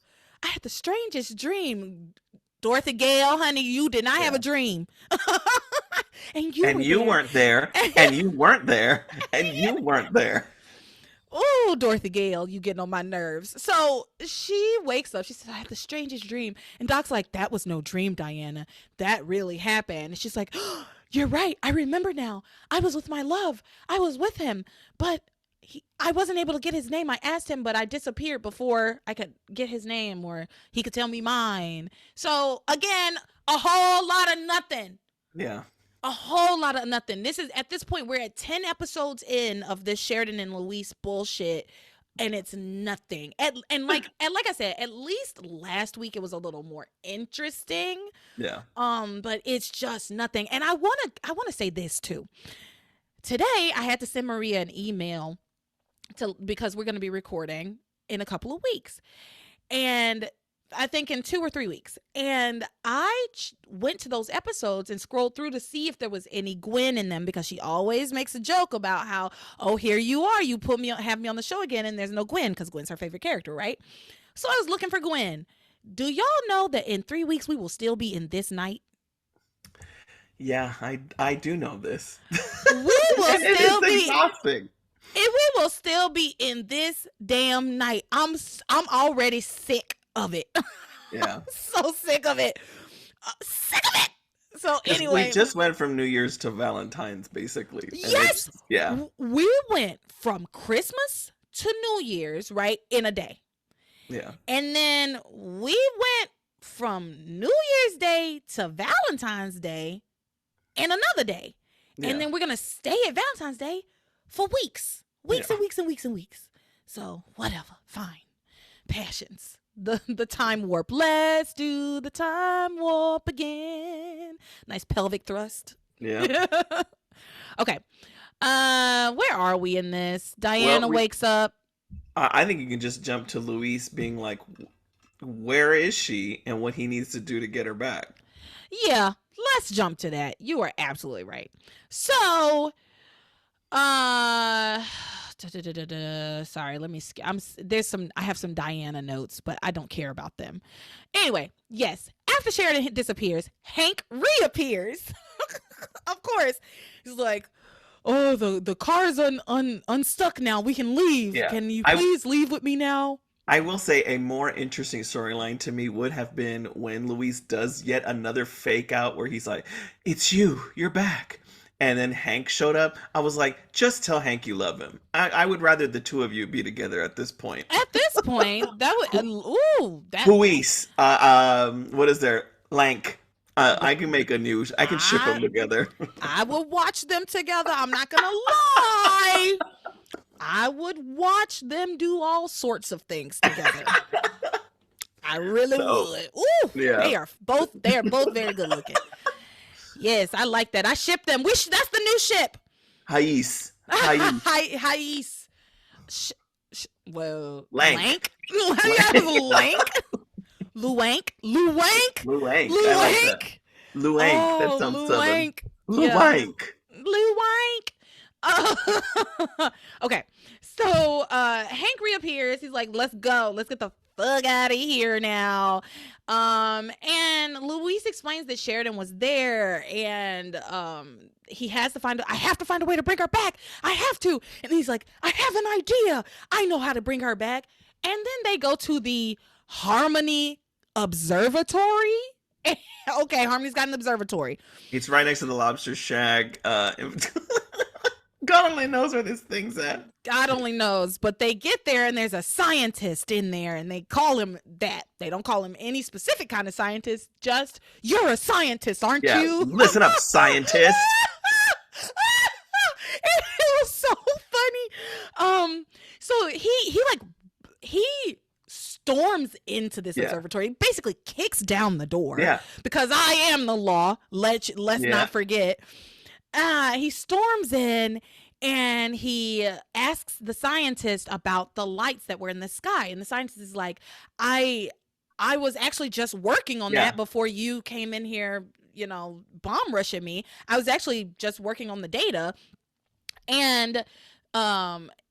I had the strangest dream." Dorothy Gale, honey, you did not have Yeah. a dream. And You weren't there. And you weren't there. And you weren't there. Oh, Dorothy Gale, you getting on my nerves. So she wakes up. She says, "I had the strangest dream." And Doc's like, "That was no dream, Diana. That really happened." And she's like, "Oh, you're right. I remember now. I was with my love. I was with him. But I wasn't able to get his name. I asked him, but I disappeared before I could get his name or he could tell me mine." So again, a whole lot of nothing. Yeah. A whole lot of nothing. At this point, we're at 10 episodes in of this Sheridan and Luis bullshit, and it's nothing. And like I said, at least last week it was a little more interesting. Yeah. But it's just nothing. And I wanna say this too. Today I had to send Maria an email because we're gonna be recording in a couple of weeks. And I think in 2 or 3 weeks. And I went to those episodes and scrolled through to see if there was any Gwen in them, because she always makes a joke about how, "Oh, here you are. You have me on the show again, and there's no Gwen," because Gwen's her favorite character, right? So I was looking for Gwen. Do y'all know that in 3 weeks we will still be in this night? Yeah, I do know this. We will It still is be. exhausting. We will still be in this damn night. I'm already sick of it. Yeah. So sick of it. Sick of it. So 'Cause anyway, we just went from New Year's to Valentine's, basically. And yes, yeah. we went from Christmas to New Year's, right, in a day. Yeah. And then we went from New Year's Day to Valentine's Day in another day. Yeah. And then we're going to stay at Valentine's Day for weeks. Weeks Yeah. and weeks and weeks and weeks. So whatever, fine. Passions. The time warp. Let's do the time warp again. Nice pelvic thrust. Yeah. Okay. Where are we in this? Diana wakes up. I think you can just jump to Luis being like, where is she and what he needs to do to get her back. Yeah, let's jump to that. You are absolutely right. So, Sorry, let me. There's some. I have some Diana notes, but I don't care about them. Anyway, yes. After Sheridan disappears, Hank reappears. Of course, he's like, "Oh, the car's unstuck now. We can leave. Yeah. Can you I please leave with me now?" I will say a more interesting storyline to me would have been when Luis does yet another fake out where he's like, "It's you, you're back." And then Hank showed up. I was like, just tell Hank you love him. I would rather the two of you be together at this point. At this point, that would. Ooh, that. Luis, what is there? Lank. I can make a new. I can ship them together. I will watch them together. I'm not gonna lie. I would watch them do all sorts of things together. I really would. Ooh, yeah. They are both very good looking. Yes, I like that. I ship them. That's the new ship. Heist. Heist. Well, Lank. Lank. Luank. That sounds southern. Luank. Okay, so Hank reappears. He's like, "Let's go. Let's get the fuck out of here now." And Luis explains that Sheridan was there, and he has to I have to find a way to bring her back. I have to. And he's like, "I have an idea. I know how to bring her back." And then they go to the Harmony Observatory. Okay, Harmony's got an observatory. It's right next to the lobster shack. God only knows where this thing's at. God only knows. But they get there and there's a scientist in there and they call him that. They don't call him any specific kind of scientist. Just, "You're a scientist, aren't you?" Listen up, scientist. It was so funny. So he storms into this observatory, basically kicks down the door. Yeah. Because I am the law. Let's not forget. He storms in and he asks the scientist about the lights that were in the sky. And the scientist is like, I was actually just working on that before you came in here, bomb rushing me. I was actually just working on the data. And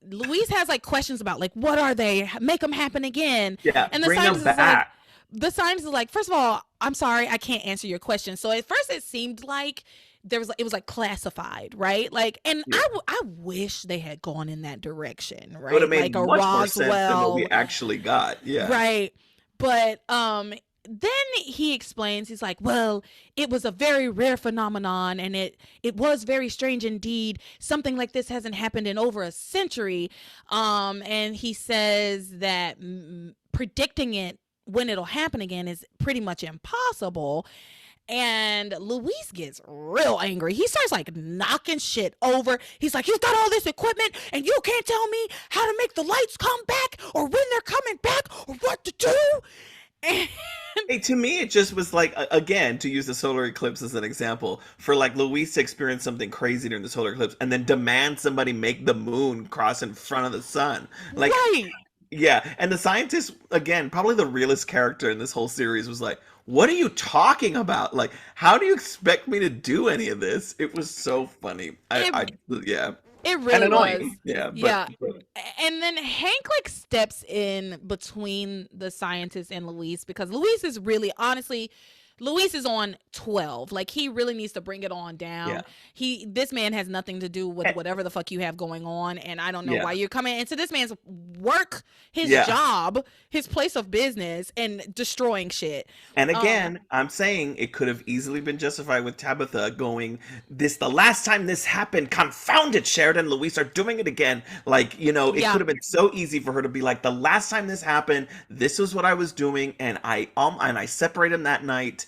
Luis has like questions about like, what are they? Make them happen again. Yeah, and the bring scientist them back. the scientist is like, "First of all, I'm sorry, I can't answer your question." So at first it seemed like it was like classified, right? Like, and I wish they had gone in that direction, right? It would have made like a much Roswell, more sense than what we actually got. Yeah. Right. But then he explains, he's like, "Well, it was a very rare phenomenon and it was very strange indeed. Something like this hasn't happened in over a century." And he says that predicting it when it'll happen again is pretty much impossible. And Luis gets real angry. He starts like knocking shit over. He's like, "You've got all this equipment and you can't tell me how to make the lights come back or when they're coming back or what to do." And Hey, to me, it just was like, again, to use the solar eclipse as an example, for like Luis to experience something crazy during the solar eclipse and then demand somebody make the moon cross in front of the sun. Like, right. yeah. And the scientist, again, probably the realest character in this whole series, was like, "What are you talking about? Like, how do you expect me to do any of this?" It was so funny. Yeah. It really And annoying. was. Yeah. Yeah. And then Hank like steps in between the scientist and Luis because Luis is really, honestly, Luis is on 12. Like, he really needs to bring it on down. Yeah. This man has nothing to do with whatever the fuck you have going on, and I don't know why you're coming into this man's work, his job, his place of business, and destroying shit. And again, I'm saying it could have easily been justified with Tabitha going, the last time this happened, confound it, Sheridan, Luis are doing it again. Like, it could have been so easy for her to be like, "The last time this happened, this was what I was doing, and I separated them that night.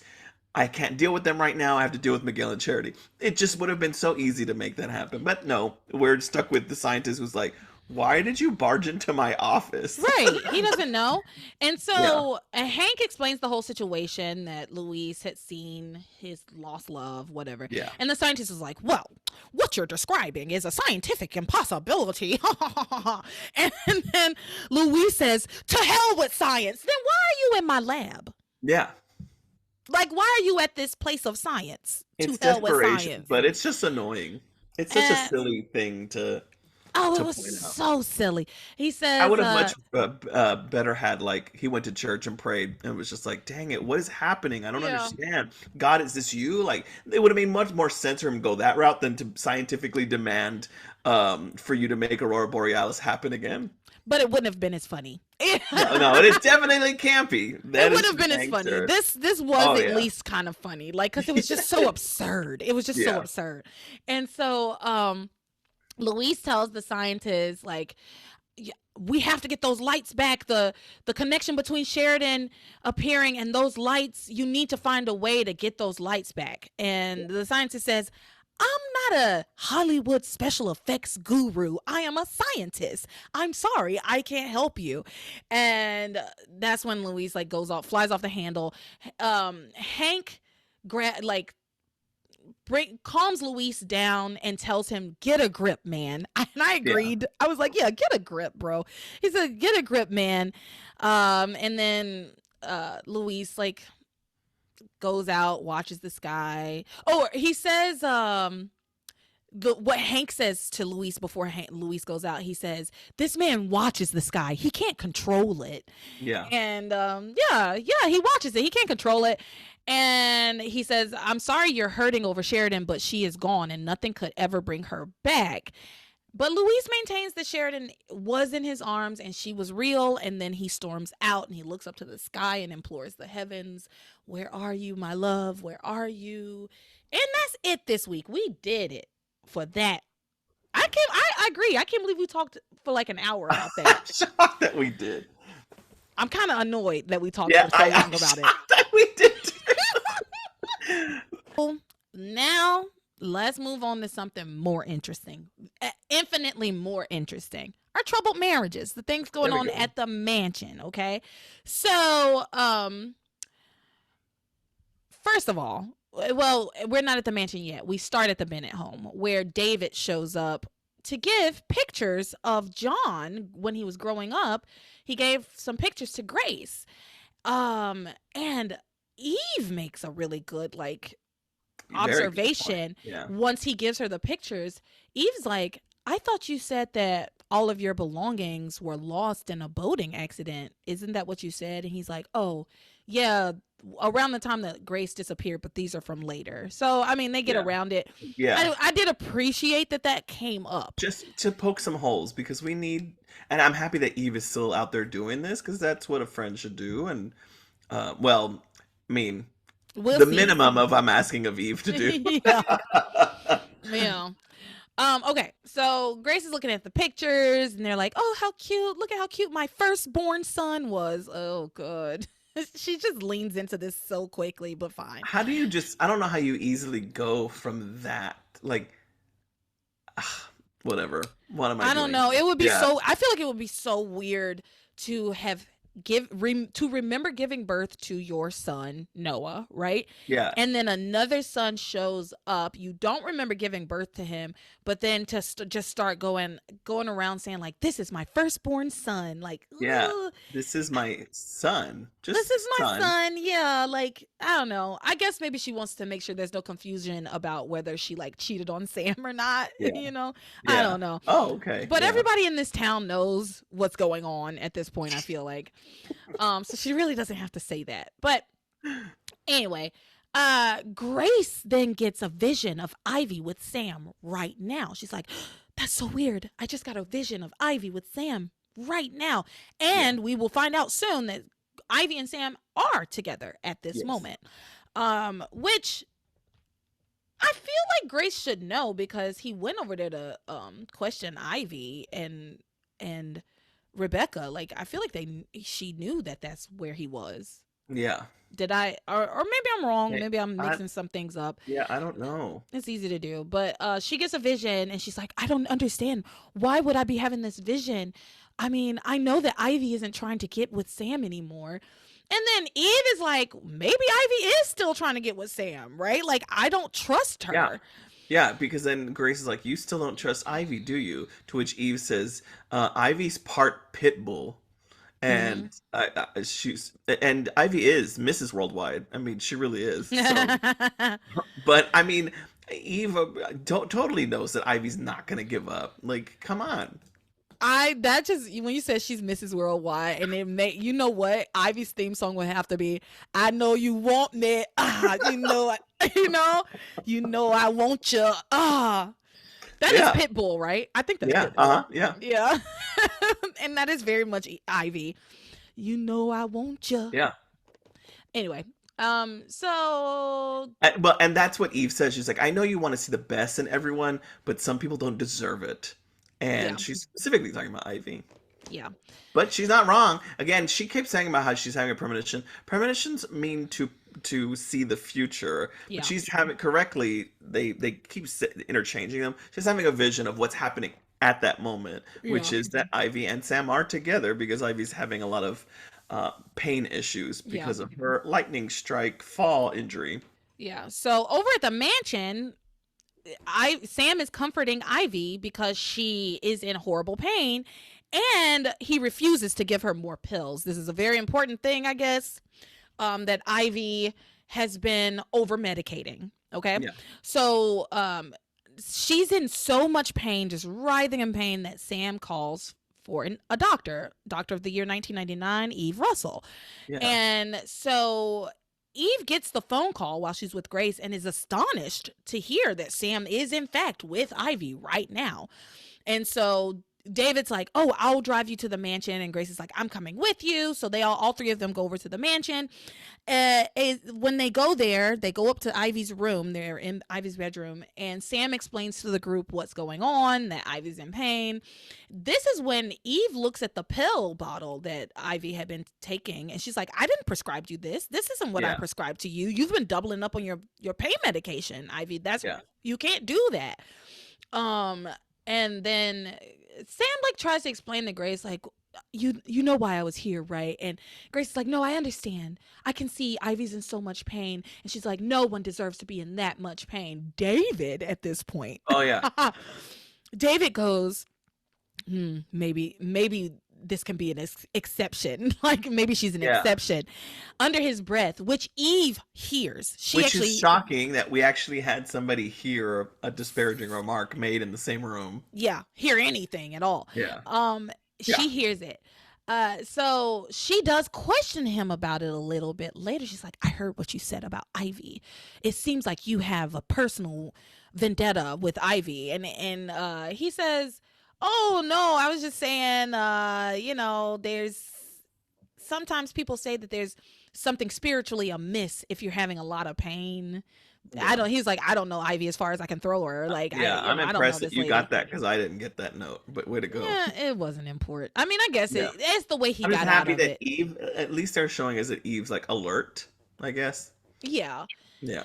I can't deal with them right now. I have to deal with Miguel and Charity." It just would have been so easy to make that happen. But no, we're stuck with the scientist who's like, "Why did you barge into my office?" Right. He doesn't know. And so Hank explains the whole situation, that Luis had seen his lost love, whatever. Yeah. And the scientist is like, "Well, what you're describing is a scientific impossibility." And then Luis says, "To hell with science. Then why are you in my lab? Yeah. Like, why are you at this place of science?" It's to hell with desperation, science. but it's just annoying. It's such a silly thing to... Oh, it to was point out. so silly. He I says, would have much better had like he went to church and prayed and was just like, dang it, what is happening? I don't yeah. understand. God, is this you? Like it would have made much more sense for him to go that route than to scientifically demand for you to make Aurora Borealis happen again. But it wouldn't have been as funny. It No, no, it is definitely campy. That would is have for been as dang funny. sure. This was Oh at yeah. least kind of funny, like because it was just so absurd. It was just so Yeah. absurd, and so Louise tells the scientists like, we have to get those lights back. The connection between Sheridan appearing and those lights, you need to find a way to get those lights back. And the scientist says, I'm not a Hollywood special effects guru. I am a scientist. I'm sorry, I can't help you. And that's when Louise like goes off, flies off the handle. Hank like calms Luis down and tells him, get a grip, man. And I Yeah. agreed. I was like, yeah, get a grip, bro. He said, get a grip, man. And then Luis like goes out, watches the sky. Oh, he says, what Hank says to Luis before Luis goes out, he says, this man watches the sky. He can't control it. Yeah. And yeah, he watches it. He can't control it. And he says, I'm sorry you're hurting over Sheridan, but she is gone and nothing could ever bring her back. But Luis maintains that Sheridan was in his arms and she was real. And then he storms out and he looks up to the sky and implores the heavens, where are you, my love? Where are you? And that's it this week. We did it for that. I agree. I can't believe we talked for like an hour about I'm that. shocked that we did. I'm kind of annoyed that we talked Yeah, for so I'm long about it. shocked that we did. So now let's move on to something more interesting, infinitely more interesting. Our troubled marriages, the things going There we on go. at the mansion. Okay, so first of all, well, we're not at the mansion yet. We start at the Bennett home where David shows up to give pictures of John when he was growing up. He gave some pictures to Grace. And Eve makes a really good like Very good point. observation Yeah. once he gives her the pictures. Eve's like, I thought you said that all of your belongings were lost in a boating accident. Isn't that what you said? And he's like, oh, yeah, around the time that Grace disappeared, but these are from later. So, I mean, they get Yeah. around it. Yeah. I did appreciate that came up. Just to poke some holes because we need, and I'm happy that Eve is still out there doing this because that's what a friend should do. And, well, I mean, We'll the see. minimum of I'm asking of Eve to do. Yeah. Yeah. Okay, so Grace is looking at the pictures and they're like, oh, how cute. Look at how cute my firstborn son was. Oh, good. She just leans into this so quickly, but fine. How do you just, I don't know how you easily go from that. Like, whatever. What am I I don't doing? know. It would be Yeah. so, I feel like it would be so weird to have to remember giving birth to your son Noah, right? Yeah. And then another son shows up, you don't remember giving birth to him, but then to just start going around saying like, this is my firstborn son, like, Yeah. ugh, This is my son. this Just is my son. son. Yeah, like, I don't know, I guess maybe she wants to make sure there's no confusion about whether she like cheated on Sam or not. Yeah. You know, I Yeah. don't know. Oh, okay. But Yeah. everybody in this town knows what's going on at this point, I feel like. So she really doesn't have to say that. But anyway, Grace then gets a vision of Ivy with Sam right now. She's like, that's so weird. I just got a vision of Ivy with Sam right now. And we will find out soon that Ivy and Sam are together at this Yes. moment. Which I feel like Grace should know because he went over there to question Ivy and Rebecca. Like, I feel like she knew that that's where he was. Yeah. Did I or maybe I'm wrong, Hey, maybe I'm mixing some things up. Yeah, I don't know. It's easy to do, but she gets a vision and she's like, I don't understand, why would I be having this vision? I mean, I know that Ivy isn't trying to get with Sam anymore. And then Eve is like, maybe Ivy is still trying to get with Sam, right? Like, I don't trust her. Yeah. Yeah, because then Grace is like, you still don't trust Ivy, do you? To which Eve says, Ivy's part pit bull. And and Ivy is Mrs. Worldwide. I mean, she really is. So. But I mean, Eve totally knows that Ivy's not gonna give up. Like, come on. I that just when you said she's Mrs. Worldwide, and it made you know what Ivy's theme song would have to be. I know you want me, you know, I want you, That is Yeah, Pitbull, right? I think that's yeah, uh-huh, Pitbull. yeah, Yeah, and that is very much Ivy. You know I want you. yeah. Anyway, so And that's what Eve says. She's like, I know you want to see the best in everyone, but some people don't deserve it. yeah, And she's specifically talking about Ivy. yeah, But she's not wrong. Again, she keeps saying about how she's having a premonition. Premonitions mean to see the future, but yeah, she's having correctly. They keep interchanging them. She's having a vision of what's happening at that moment, which yeah, is that Ivy and Sam are together because Ivy's having a lot of pain issues yeah, because of her lightning strike fall injury. yeah. So over at the mansion, I Sam is comforting Ivy because she is in horrible pain, and he refuses to give her more pills. This is a very important thing, I guess, that Ivy has been over medicating. Okay, Yeah, so she's in so much pain, just writhing in pain, that Sam calls for a doctor of the year 1999, Eve Russell. yeah. And so Eve gets the phone call while she's with Grace and is astonished to hear that Sam is, in fact, with Ivy right now. And so David's like, "Oh, I'll drive you to the mansion." And Grace is like, "I'm coming with you." So they all three of them go over to the mansion. When they go there, they go up to Ivy's room. They're in Ivy's bedroom, and Sam explains to the group what's going on, that Ivy's in pain. This is when Eve looks at the pill bottle that Ivy had been taking, and she's like, "I didn't prescribe you this. This isn't what I Yeah, prescribed to you. You've been doubling up on your pain medication, Ivy. That's yeah, you can't do that." Um, and then Sam like tries to explain to Grace like, you know why I was here, right? And Grace is like, "No, I understand. I can see Ivy's in so much pain." And she's like, "No one deserves to be in that much pain." David at this point. oh yeah, David goes, maybe this can be an exception. Like maybe she's an yeah. exception. Under his breath, which Eve hears. She Which is actually, shocking that we actually had somebody hear a disparaging remark made in the same room. yeah, hear anything at all. Yeah, yeah, She hears it. So she does question him about it a little bit later. She's like, "I heard what you said about Ivy. It seems like you have a personal vendetta with Ivy." And he says, "Oh no, I was just saying, there's sometimes people say that there's something spiritually amiss if you're having a lot of pain." I yeah. don't. He's like, "I don't know Ivy as far as I can throw her. Like, Yeah, I'm I don't know impressed that this you lady." got that because I didn't get that note. But way to go. Yeah, it wasn't important. I mean, I guess Yeah, it's the way he I'm just got out happy of that it. Eve. At least they're showing us that Eve's like alert. I guess. Yeah. Yeah.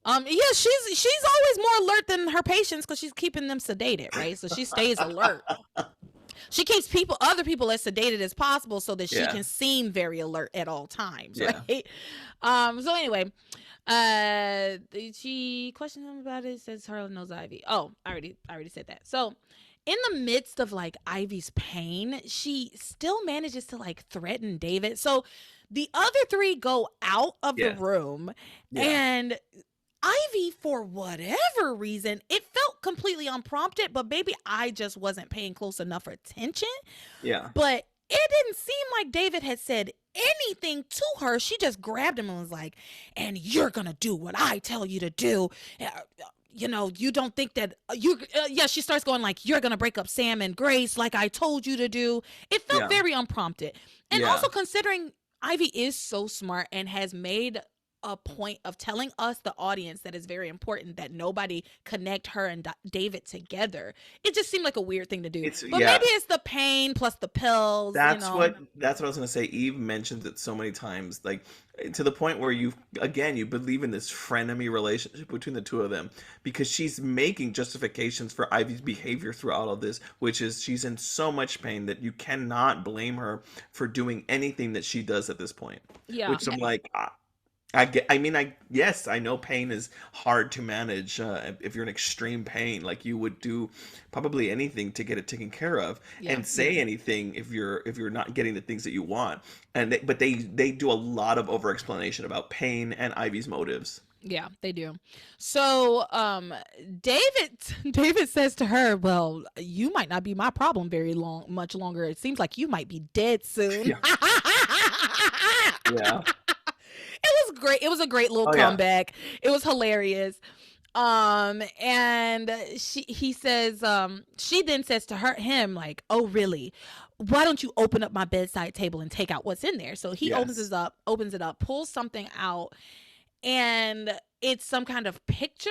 Yeah, she's always more alert than her patients because she's keeping them sedated, right? So she stays alert. She keeps other people as sedated as possible so that she Yeah. can seem very alert at all times, Yeah. right? So anyway, she questions him about it, says Harlan knows Ivy. Oh, I already said that. So in the midst of like Ivy's pain, she still manages to like threaten David. So the other three go out of the Yeah. room, Yeah. and Ivy, for whatever reason, it felt completely unprompted, but maybe I just wasn't paying close enough attention. Yeah. But it didn't seem like David had said anything to her. She just grabbed him and was like, "And you're going to do what I tell you to do. You don't think that yeah, she starts going like, "You're going to break up Sam and Grace like I told you to do." It felt Yeah. very unprompted. And Yeah. also considering Ivy is so smart and has made a point of telling us, the audience, that is very important that nobody connect her and David together. It just seemed like a weird thing to do. It's But yeah. maybe it's the pain plus the pills, That's what I was gonna say. Eve mentions it so many times, like to the point where you believe in this frenemy relationship between the two of them because she's making justifications for Ivy's behavior throughout all this, which is she's in so much pain that you cannot blame her for doing anything that she does at this point. Yeah. Which I'm like, I get. I mean, yes, I know pain is hard to manage. If you're in extreme pain, like you would do probably anything to get it taken care of, Yeah. and say anything if you're not getting the things that you want. But they do a lot of over explanation about pain and Ivy's motives. Yeah, they do. So, David David says to her, "Well, you might not be my problem very much longer. It seems like you might be dead soon." Yeah. Yeah. It was great. It was a great little Oh yeah. comeback. It was hilarious. And he says, she then says to him, like, "Oh, really? Why don't you open up my bedside table and take out what's in there?" So he Yes. opens it up, pulls something out, and it's some kind of picture.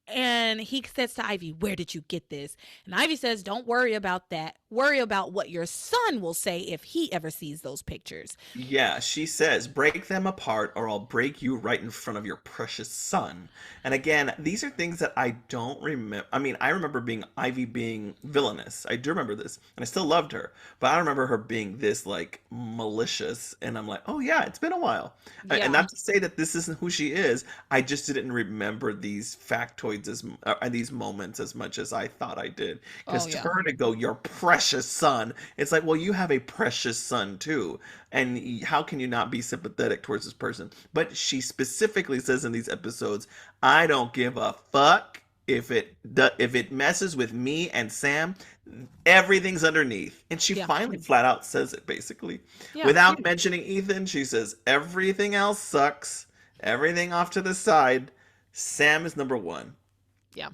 And he says to Ivy, "Where did you get this?" And Ivy says, "Don't worry about that. Worry about what your son will say if he ever sees those pictures." Yeah, she says, break them apart or I'll break you right in front of your precious son. And again, these are things that I don't remember. I mean, I remember being Ivy being villainous. I do remember this. And I still loved her. But I don't remember her being this like malicious. And I'm like, oh yeah, it's been a while. And Yeah. not to say that this isn't who she is. I just didn't remember these factoids and these moments as much as I thought I did. Oh Because to yeah. her to go, your precious son, it's like, well, you have a precious son too, and how can you not be sympathetic towards this person? But she specifically says in these episodes, I don't give a fuck if it messes with me and Sam. Everything's underneath, and she Yeah. finally flat out says it basically Yeah. without mentioning Ethan. She says everything else sucks, everything off to the side. Sam is number one. Yeah.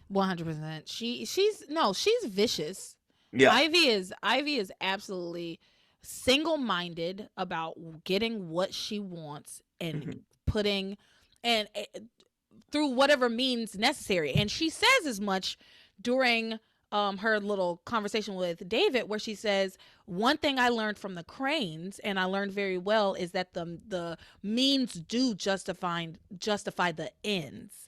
100%. She's vicious. Yeah. Ivy is absolutely single-minded about getting what she wants and Hmm. putting and through whatever means necessary. And she says as much during her little conversation with David, where she says, "One thing I learned from the Cranes, and I learned very well, is that the means do justify the ends."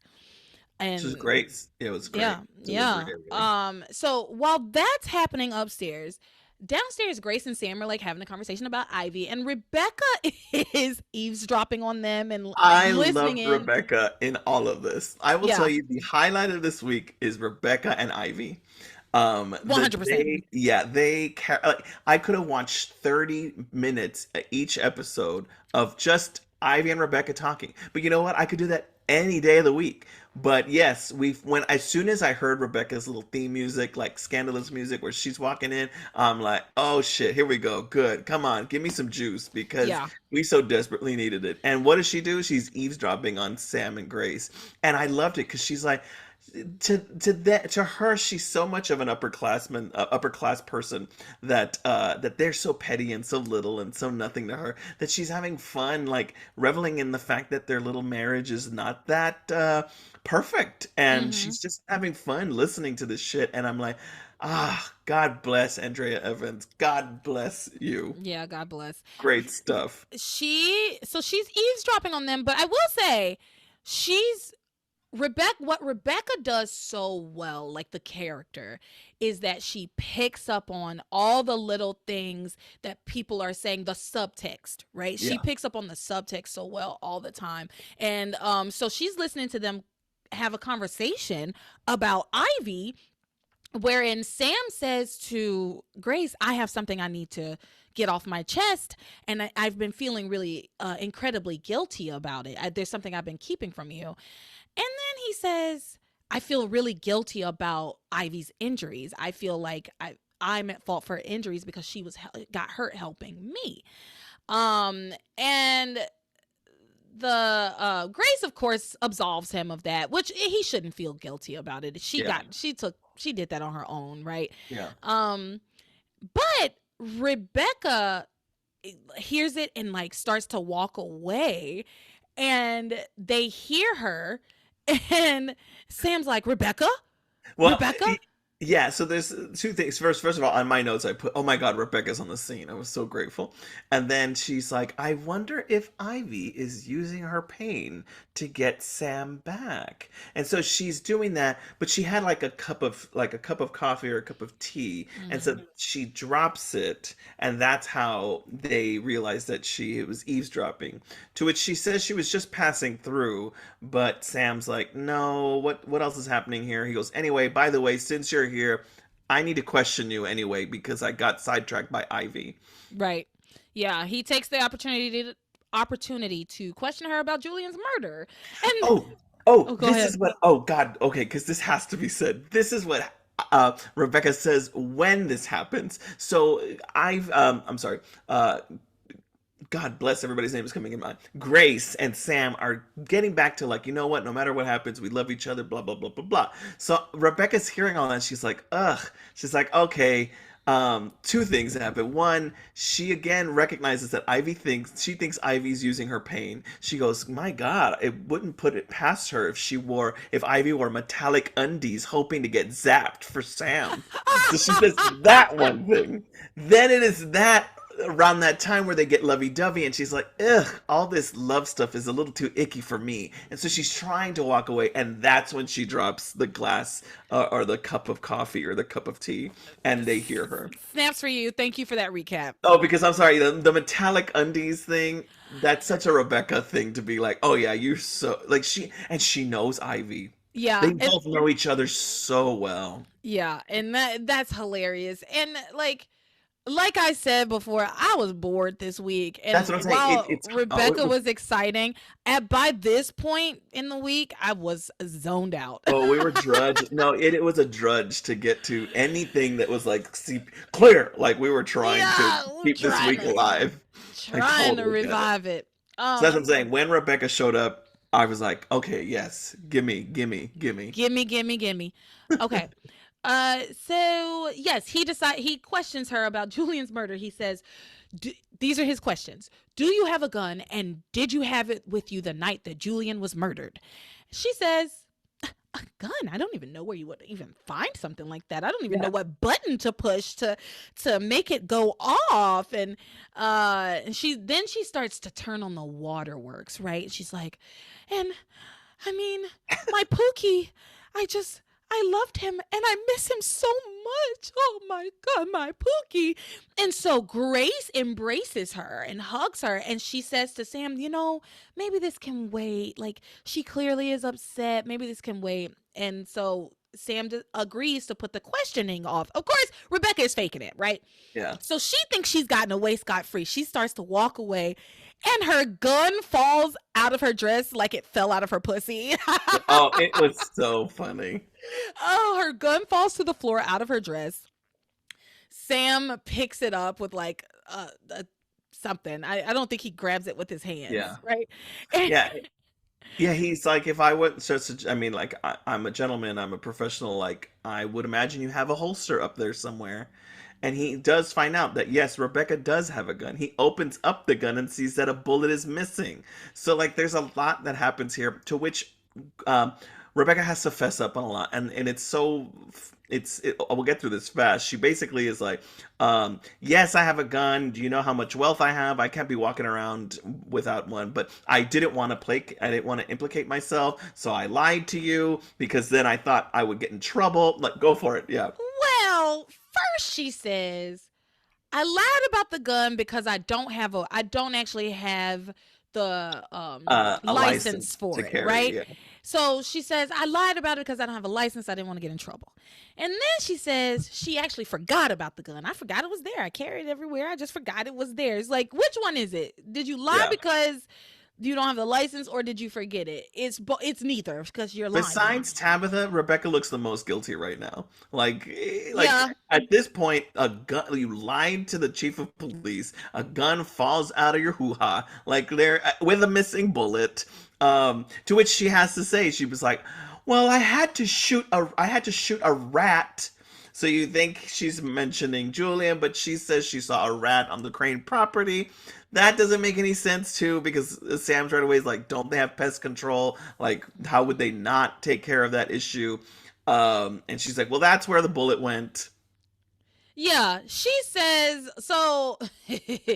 This was And great. It was great yeah, delivery, yeah. everything. So while that's happening upstairs, downstairs, Grace and Sam are like having a conversation about Ivy, and Rebecca is eavesdropping on them and I listening loved in. Rebecca in all of this. I will tell Yeah, you the highlight of this week is Rebecca and Ivy. one hundred percent. Like, I could have watched 30 minutes each episode of just Ivy and Rebecca talking. But you know what? I could do that any day of the week. But yes, when as soon as I heard Rebecca's little theme music, like scandalous music where she's walking in, I'm like, oh shit, here we go. Good. Come on, give me some juice because Yeah, we so desperately needed it. And what does she do? She's eavesdropping on Sam and Grace. And I loved it because she's like, to her, she's so much of an upperclassman, upper class person that they're so petty and so little and so nothing to her that she's having fun, like reveling in the fact that their little marriage is not that perfect, and mm-hmm. she's just having fun listening to this shit. And I'm like, ah, God bless Andrea Evans. God bless you. Yeah. God bless. Great stuff. She's eavesdropping on them, but I will say, she's what Rebecca does so well, like the character, is that she picks up on all the little things that people are saying, the subtext, right? She Yeah. picks up on the subtext so well all the time. And so she's listening to them have a conversation about Ivy, wherein Sam says to Grace, "I have something I need to get off my chest, and I've been feeling really incredibly guilty about it. There's something I've been keeping from you." And then he says, "I feel really guilty about Ivy's injuries. I feel like I'm at fault for her injuries because she got hurt helping me." And the Grace, of course, absolves him of that, which he shouldn't feel guilty about it. Yeah. She did that on her own, right? Yeah. Um, but Rebecca hears it and like starts to walk away, and they hear her, and Sam's like, "Rebecca, Well, Rebecca." yeah, so there's two things. First of all, on my notes, I put, "Oh my God, Rebecca's on the scene." I was so grateful. And then she's like, "I wonder if Ivy is using her pain to get Sam back." And so she's doing that, but she had like a cup of coffee or a cup of tea, and Mm-hmm. so she drops it, and that's how they realized that she was eavesdropping. To which she says she was just passing through, but Sam's like, "No, what else is happening here?" He goes, "Anyway, by the way, since you're here, I need to question you anyway because I got sidetracked by Ivy." Right. Yeah, he takes the opportunity to question her about Julian's murder. And Oh, oh, go this ahead. is what. Oh God. Okay, because this has to be said. This is what Rebecca says when this happens. So I'm sorry. God bless everybody's name is coming in mind. Grace and Sam are getting back to like, you know what? No matter what happens, we love each other. Blah blah blah blah blah. So Rebecca's hearing all that. She's like, ugh. She's like, okay. Two things happen. One, she again recognizes that she thinks Ivy's using her pain. She goes, my God, it wouldn't put it past her if Ivy wore metallic undies, hoping to get zapped for Sam. So she says that one thing. Then it is that around that time where they get lovey-dovey and she's like, ugh, all this love stuff is a little too icky for me. And so she's trying to walk away, and that's when she drops the glass or the cup of coffee or the cup of tea, and they hear her. Snaps for you. Thank you for that recap. Oh, because I'm sorry, the metallic undies thing, that's such a Rebecca thing to be like, oh yeah, you're so, like she knows Ivy. Yeah. They both know each other so well. Yeah, and that's hilarious. And like I said before, I was bored this week, and That's what I'm saying. while It Rebecca was was exciting, by this point in the week, I was zoned out. Oh, we were drudge. No, it was a drudge to get to anything that was like clear. Like we were trying Yeah, to we're keep this trying week to alive. I trying to totally get it. revive it. So that's what I'm saying. When Rebecca showed up, I was like, okay, yes, gimme, gimme, gimme. Gimme, gimme, gimme. Okay. So yes, he questions her about Julian's murder. He says, these are his questions. Do you have a gun, and did you have it with you the night that Julian was murdered? She says, a gun? I don't even know where you would even find something like that. I don't even know what button to push to make it go off. And she starts to turn on the waterworks, right? She's like, and I mean, my Pookie, I loved him and I miss him so much. Oh my God, my Pookie. And so Grace embraces her and hugs her. And she says to Sam, maybe this can wait. Like, she clearly is upset. Maybe this can wait. And so Sam agrees to put the questioning off. Of course, Rebecca is faking it, right? Yeah. So she thinks she's gotten away scot-free. She starts to walk away, and her gun falls out of her dress like it fell out of her pussy. Oh, it was so funny. Oh, her gun falls to the floor out of her dress. Sam picks it up with like something. I don't think he grabs it with his hands. Yeah. Right? Yeah. Yeah, he's like, if I went, I mean, like, I'm a gentleman, I'm a professional, like, I would imagine you have a holster up there somewhere. And he does find out that, yes, Rebecca does have a gun. He opens up the gun and sees that a bullet is missing. So, like, there's a lot that happens here to which Rebecca has to fess up on a lot. And it's so, we'll get through this fast. She basically is like, yes, I have a gun. Do you know how much wealth I have? I can't be walking around without one, but I didn't want to implicate myself. So I lied to you because then I thought I would get in trouble. Like, go for it. Yeah. Well, first she says, I lied about the gun because I don't actually have the A license for to it, carry, right? yeah. So she says, I lied about it because I don't have a license. I didn't want to get in trouble. And then she says she actually forgot about the gun. I forgot it was there. I carried it everywhere. I just forgot it was there. It's like, which one is it? Did you lie because you don't have the license, or did you forget it? It's neither, because you're lying. Besides Tabitha, Rebecca looks the most guilty right now. Like Yeah. at this point, a gun. You lied to the chief of police. A gun falls out of your hoo-ha, like there with a missing bullet. To which she has to say, she was like, "Well, I had to shoot a rat." So you think she's mentioning Julian, but she says she saw a rat on the Crane property. That doesn't make any sense too, because Sam's right away is like, don't they have pest control? Like, how would they not take care of that issue? And she's like, well, that's where the bullet went. Yeah, she says so.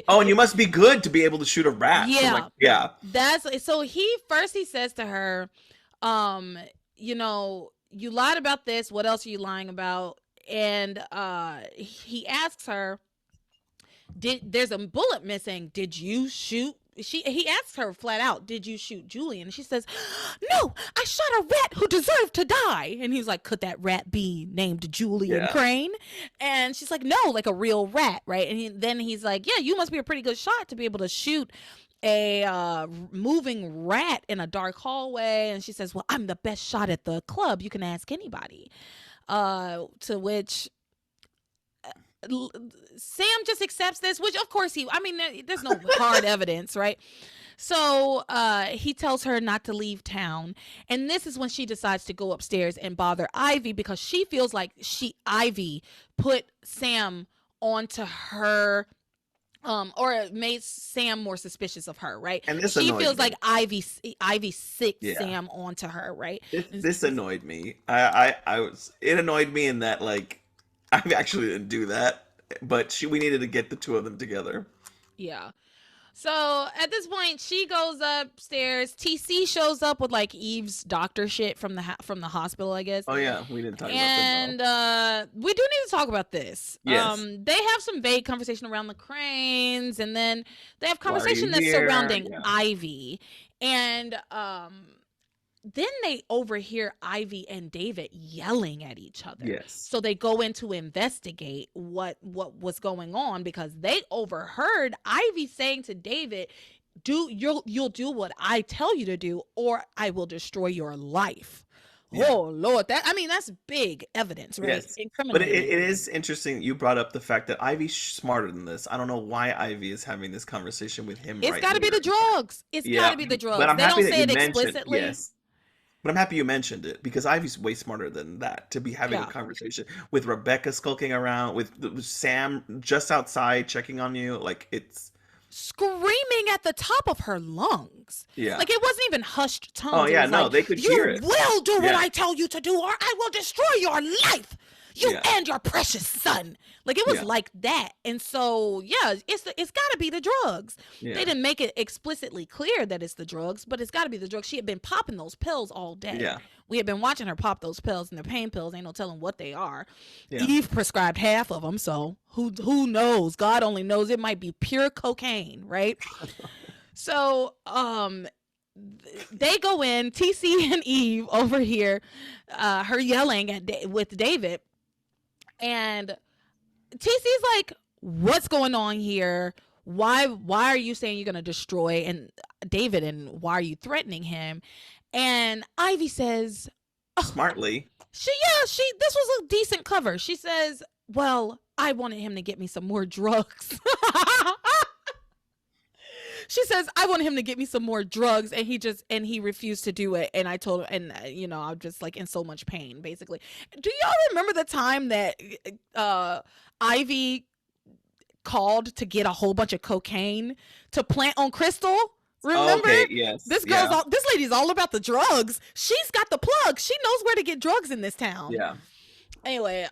Oh, and you must be good to be able to shoot a rat. So Yeah. like, yeah. That's so he says to her, you lied about this. What else are you lying about? And he asks her, there's a bullet missing. Did you shoot? He asks her flat out, did you shoot Julian? And she says, no, I shot a rat who deserved to die. And he's like, could that rat be named Julian Crane? And she's like, no, like a real rat, right? And then he's like, yeah, you must be a pretty good shot to be able to shoot a moving rat in a dark hallway, and she says, well, I'm the best shot at the club, you can ask anybody. To which Sam just accepts this, which of course there's no hard evidence, right? So he tells her not to leave town, and this is when she decides to go upstairs and bother Ivy, because she feels like Ivy put Sam onto her, or made Sam more suspicious of her, right? And this she annoyed feels me. like Ivy sicked Sam onto her, right? This annoyed me. It annoyed me in that, like, I actually didn't do that, but we needed to get the two of them together. Yeah. So at this point, she goes upstairs. TC shows up with like Eve's doctor shit from the hospital, I guess. Oh yeah, we didn't talk about that. And we do need to talk about this. Yes. They have some vague conversation around the cranes, and then they have conversation that's surrounding Ivy, and then they overhear Ivy and David yelling at each other. Yes. So they go in to investigate what was going on, because they overheard Ivy saying to David, you'll do what I tell you to do, or I will destroy your life. Yeah. Oh Lord, that's big evidence, right? Yes. But it is interesting you brought up the fact that Ivy's smarter than this. I don't know why Ivy is having this conversation with him. It's got to be the drugs. It's got to be the drugs. But they don't say it explicitly. Yes. But I'm happy you mentioned it, because Ivy's way smarter than that to be having a conversation with Rebecca skulking around, with Sam just outside checking on you. Like, it's screaming at the top of her lungs. Yeah. Like, it wasn't even hushed tones. Oh, yeah, no, they could hear it. You will do what I tell you to do, or I will destroy your life. You and your precious son. Like, it was like that. And so, it's got to be the drugs. Yeah. They didn't make it explicitly clear that it's the drugs, but it's got to be the drugs. She had been popping those pills all day. Yeah. We had been watching her pop those pills, and they're pain pills. Ain't no telling what they are. Yeah. Eve prescribed half of them, so who knows? God only knows. It might be pure cocaine, right? So, they go in, TC and Eve over here, her yelling with David. And TC's like, what's going on here? Why are you saying you're going to destroy David, and why are you threatening him? And Ivy says, smartly, this was a decent cover. She says, well, I wanted him to get me some more drugs. She says, I wanted him to get me some more drugs, and he refused to do it. And I told him, and I'm just like in so much pain, basically. Do y'all remember the time that Ivy called to get a whole bunch of cocaine to plant on Crystal? Remember? Okay, yes. This lady's all about the drugs. She's got the plug. She knows where to get drugs in this town. Yeah. Anyway,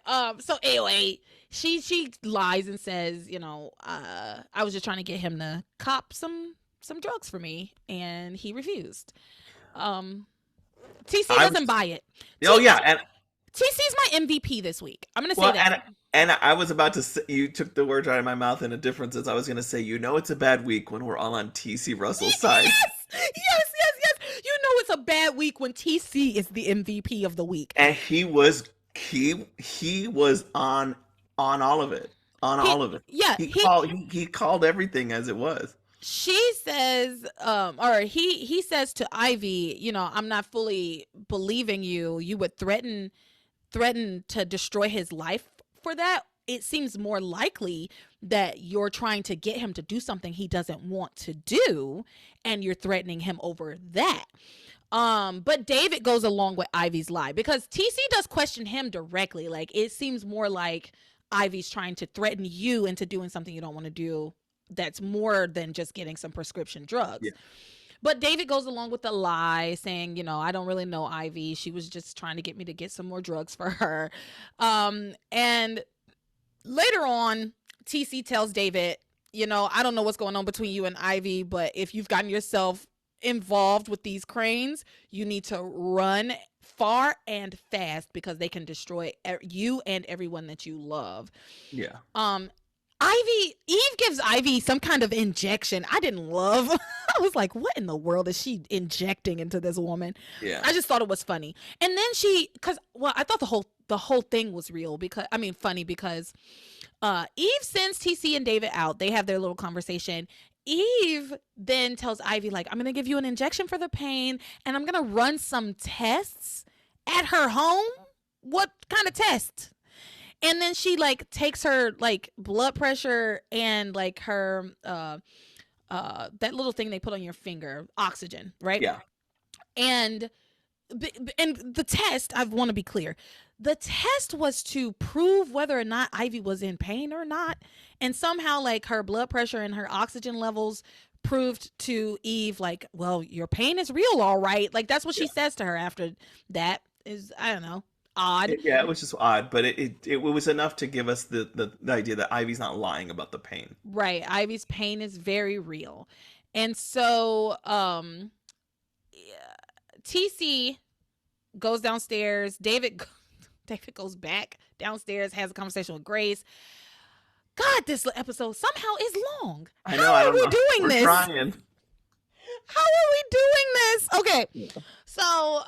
she lies and says, I was just trying to get him to cop some drugs for me, and he refused. TC doesn't buy it. And TC's my MVP this week. I'm gonna say that. And I was about to say, you took the words out of my mouth in a different sense. I was gonna say, it's a bad week when we're all on TC Russell's side. Yes. It's a bad week when TC is the MVP of the week. And he was on all of it. All of it. Yeah. He called everything as it was. She says, or he says to Ivy, I'm not fully believing you. You would threaten to destroy his life for that. It seems more likely that you're trying to get him to do something he doesn't want to do, and you're threatening him over that. But David goes along with Ivy's lie, because TC does question him directly. Like, it seems more like Ivy's trying to threaten you into doing something you don't want to do. That's more than just getting some prescription drugs. Yeah. But David goes along with the lie, saying, I don't really know Ivy. She was just trying to get me to get some more drugs for her. And later on, TC tells David, I don't know what's going on between you and Ivy, but if you've gotten yourself involved with these cranes, you need to run far and fast, because they can destroy you and everyone that you love. Yeah. Eve gives Ivy some kind of injection I didn't love. I was like, what in the world is she injecting into this woman? Yeah. I just thought it was funny. And then I thought the whole thing was real, funny, because Eve sends TC and David out. They have their little conversation. Eve then tells Ivy, like, I'm going to give you an injection for the pain and I'm going to run some tests at her home. What kind of test? And then she like takes her like blood pressure and like her that little thing they put on your finger, oxygen, right? Yeah. And the test, I want to be clear, the test was to prove whether or not Ivy was in pain or not. And somehow like her blood pressure and her oxygen levels proved to Eve like, well, your pain is real, all right. Like that's what she says to her after that. Is, I don't know, odd. Yeah, it was just odd, but it was enough to give us the idea that Ivy's not lying about the pain. Right. Ivy's pain is very real. And so TC goes downstairs. David goes back downstairs, has a conversation with Grace. God, this episode somehow is long. I know. How are we doing this? Trying. How are we doing this? Okay. So,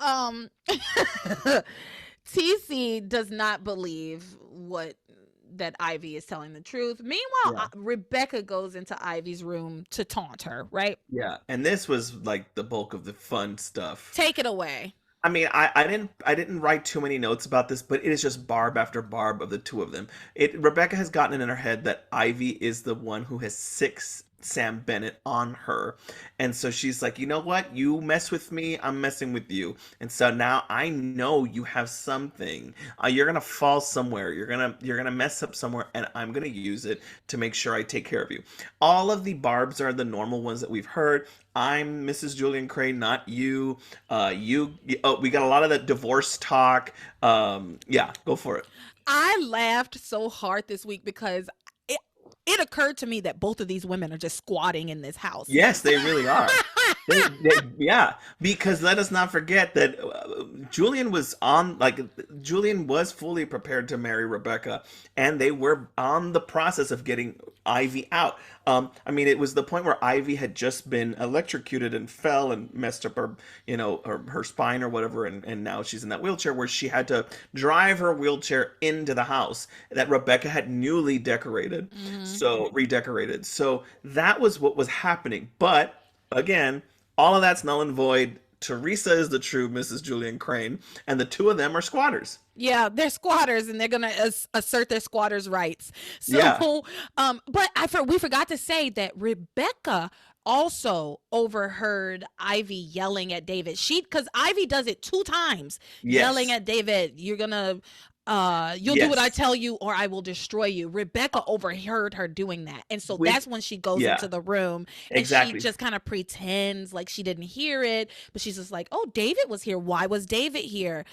TC does not believe that Ivy is telling the truth. Meanwhile, Rebecca goes into Ivy's room to taunt her, right? Yeah. And this was like the bulk of the fun stuff. Take it away. I mean, I didn't write too many notes about this, but it is just barb after barb of the two of them. Rebecca has gotten it in her head that Ivy is the one who has sicked Sam Bennett on her, and so she's like, you know what? You mess with me, I'm messing with you, and so now I know you have something. You're gonna fall somewhere. You're gonna mess up somewhere, and I'm gonna use it to make sure I take care of you. All of the barbs are the normal ones that we've heard. I'm Mrs. Julian Crane, not you. We got a lot of that divorce talk. Yeah, go for it. I laughed so hard this week because it occurred to me that both of these women are just squatting in this house. Yes, they really are. Yeah, because let us not forget that Julian was fully prepared to marry Rebecca, and they were on the process of getting Ivy out. I mean, it was the point where Ivy had just been electrocuted and fell and messed up her, her spine or whatever, and now she's in that wheelchair where she had to drive her wheelchair into the house that Rebecca had newly decorated, redecorated. So that was what was happening. But again, all of that's null and void. Theresa is the true Mrs. Julian Crane, and the two of them are squatters. Yeah, they're squatters, and they're gonna assert their squatters' rights. So, but we forgot to say that Rebecca also overheard Ivy yelling at David. Because Ivy does it 2 times, yelling at David, "You're gonna." You'll do what I tell you or I will destroy you. Rebecca overheard her doing that. And so that's when she goes into the room and she just kind of pretends like she didn't hear it. But she's just like, oh, David was here. Why was David here?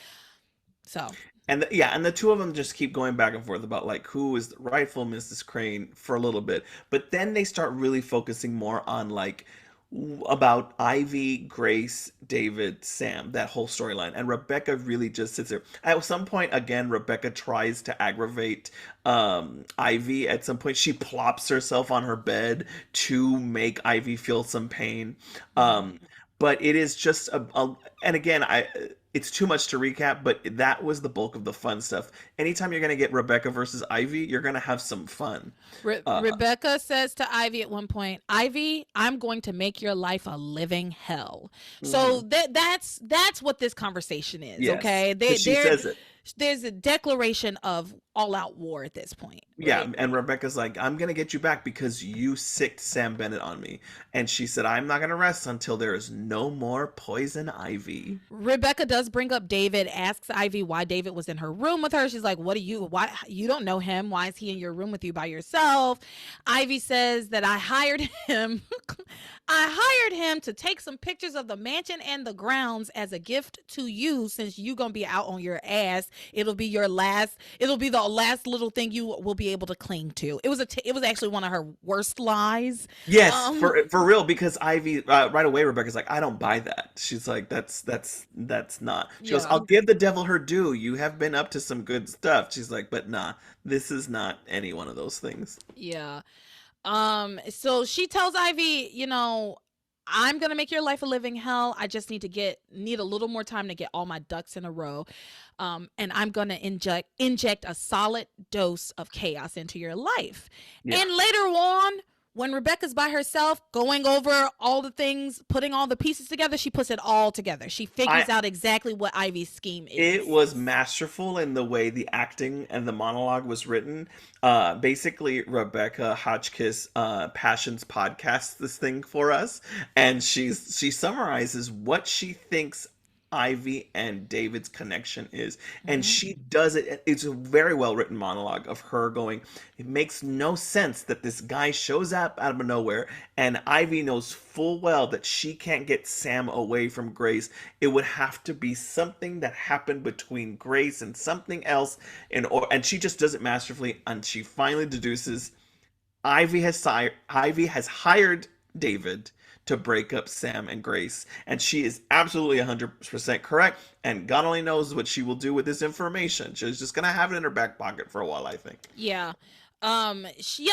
So. And the two of them just keep going back and forth about like who is the rightful Mrs. Crane for a little bit. But then they start really focusing more on like about Ivy, Grace, David, Sam, that whole storyline. And Rebecca really just sits there. At some point, again, Rebecca tries to aggravate Ivy. At some point, she plops herself on her bed to make Ivy feel some pain. But it is just and again, it's too much to recap, but that was the bulk of the fun stuff. Anytime you're going to get Rebecca versus Ivy, you're going to have some fun. Rebecca says to Ivy at one point, Ivy, I'm going to make your life a living hell. So that's what this conversation is, okay? She says it. There's a declaration of all-out war at this point. Right? Yeah, and Rebecca's like, I'm going to get you back because you sicked Sam Bennett on me. And she said, I'm not going to rest until there is no more poison ivy. Rebecca does bring up David, asks Ivy why David was in her room with her. She's like, why you don't know him? Why is he in your room with you by yourself? Ivy says that I hired him. I hired him to take some pictures of the mansion and the grounds as a gift to you since you're going to be out on your ass. It'll be the last little thing you will be able to cling to. It was actually one of her worst lies. Yes, for real, because Ivy right away Rebecca's like, I don't buy that. She's like, that's not. She goes, I'll give the devil her due. You have been up to some good stuff. She's like, but nah, this is not any one of those things. Yeah. So she tells Ivy, I'm going to make your life a living hell. I just need a little more time to get all my ducks in a row. And I'm going to inject a solid dose of chaos into your life. Yeah. And later on, when Rebecca's by herself, going over all the things, putting all the pieces together, she puts it all together. She figures I out exactly what Ivy's scheme It is. was masterful in the way the acting and the monologue was written. Basically, Rebecca Hotchkiss Passions podcasts this thing for us, and she summarizes what she thinks Ivy and David's connection is, and Hmm. she does it. It's a very well written monologue of her going, "It makes no sense that this guy shows up out of nowhere, and Ivy knows full well that she can't get Sam away from Grace. It would have to be something that happened between Grace and something else, and she just does it masterfully. And she finally deduces Ivy has hired David to break up Sam and Grace, and she is absolutely 100% correct. And God only knows what she will do with this information. She's just gonna have it in her back pocket for a while, I think. Yeah.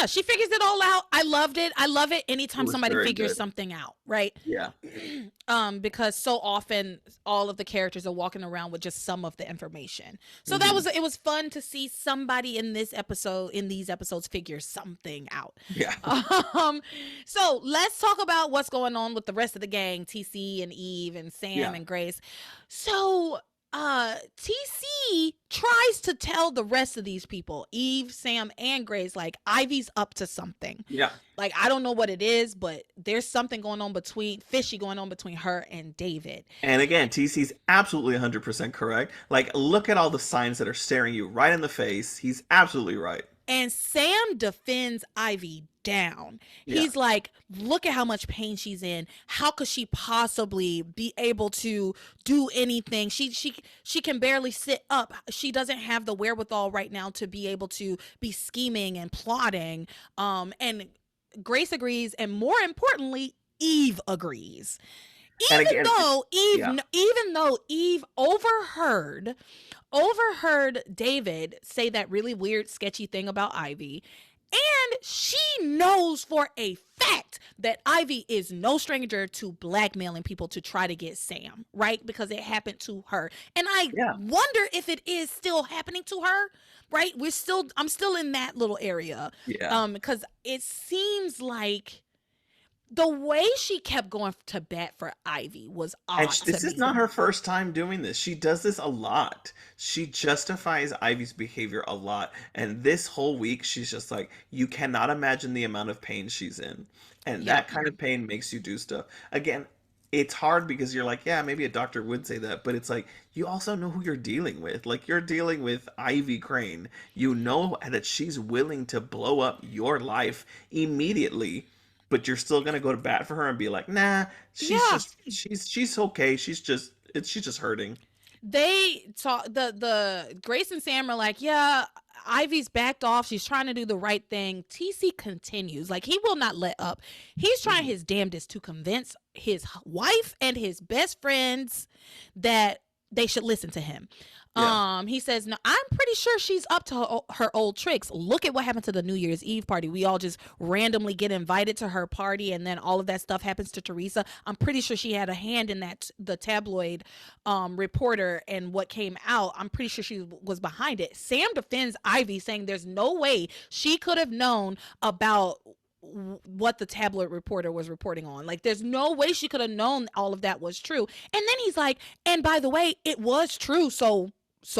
She figures it all out. I loved it. I love it It anytime was somebody very figures good. something out, right? Yeah, Because so often all of the characters are walking around with just some of the information. So hmm it was fun to see somebody in these episodes figure something out. yeah, Um, so let's talk about what's going on with the rest of the gang, TC and Eve and Sam yeah, and Grace. So TC tries to tell the rest of these people, Eve, Sam, and Grace, like Ivy's up to something. yeah. Like I don't know what it is, but there's something fishy going on between her and David. And again, TC's absolutely 100% correct. Like, look at all the signs that are staring you right in the face. He's absolutely right. And Sam defends Ivy down. Yeah. He's like, look at how much pain she's in. How could she possibly be able to do anything? She can barely sit up. She doesn't have the wherewithal right now to be able to be scheming and plotting. And Grace agrees, and more importantly, Eve agrees. And again, yeah, Even though Eve overheard David say that really weird, sketchy thing about Ivy. And she knows for a fact that Ivy is no stranger to blackmailing people to try to get Sam, right? Because it happened to her. And I yeah, wonder if it is still happening to her, right? I'm still in that little area. yeah. Because it seems like the way she kept going to bat for Ivy was And odd to this is me. not her first time doing this. She does this a lot. She justifies Ivy's behavior a lot. And this whole week, she's just like, you cannot imagine the amount of pain she's in. And Yep. that kind of pain makes you do stuff. Again, it's hard because you're like, yeah, maybe a doctor would say that. But it's like, you also know who you're dealing with. Like, you're dealing with Ivy Crane. You know that she's willing to blow up your life immediately, but you're still gonna go to bat for her and be like, nah, Yeah. she's okay. She's just hurting. They talk the Grace and Sam are like, yeah, Ivy's backed off. She's trying to do the right thing. TC continues. Like he will not let up. He's trying Mhm. his damnedest to convince his wife and his best friends that they should listen to him. Yeah. He says, no, I'm pretty sure she's up to her old tricks. Look at what happened to the New Year's Eve party. We all just randomly get invited to her party, and then all of that stuff happens to Theresa. I'm pretty sure she had a hand in that, the tabloid reporter and what came out. I'm pretty sure she was behind it. Sam defends Ivy, saying there's no way she could have known about what the tabloid reporter was reporting on. Like there's no way she could have known all of that was true. And then he's like, and by the way, it was true, so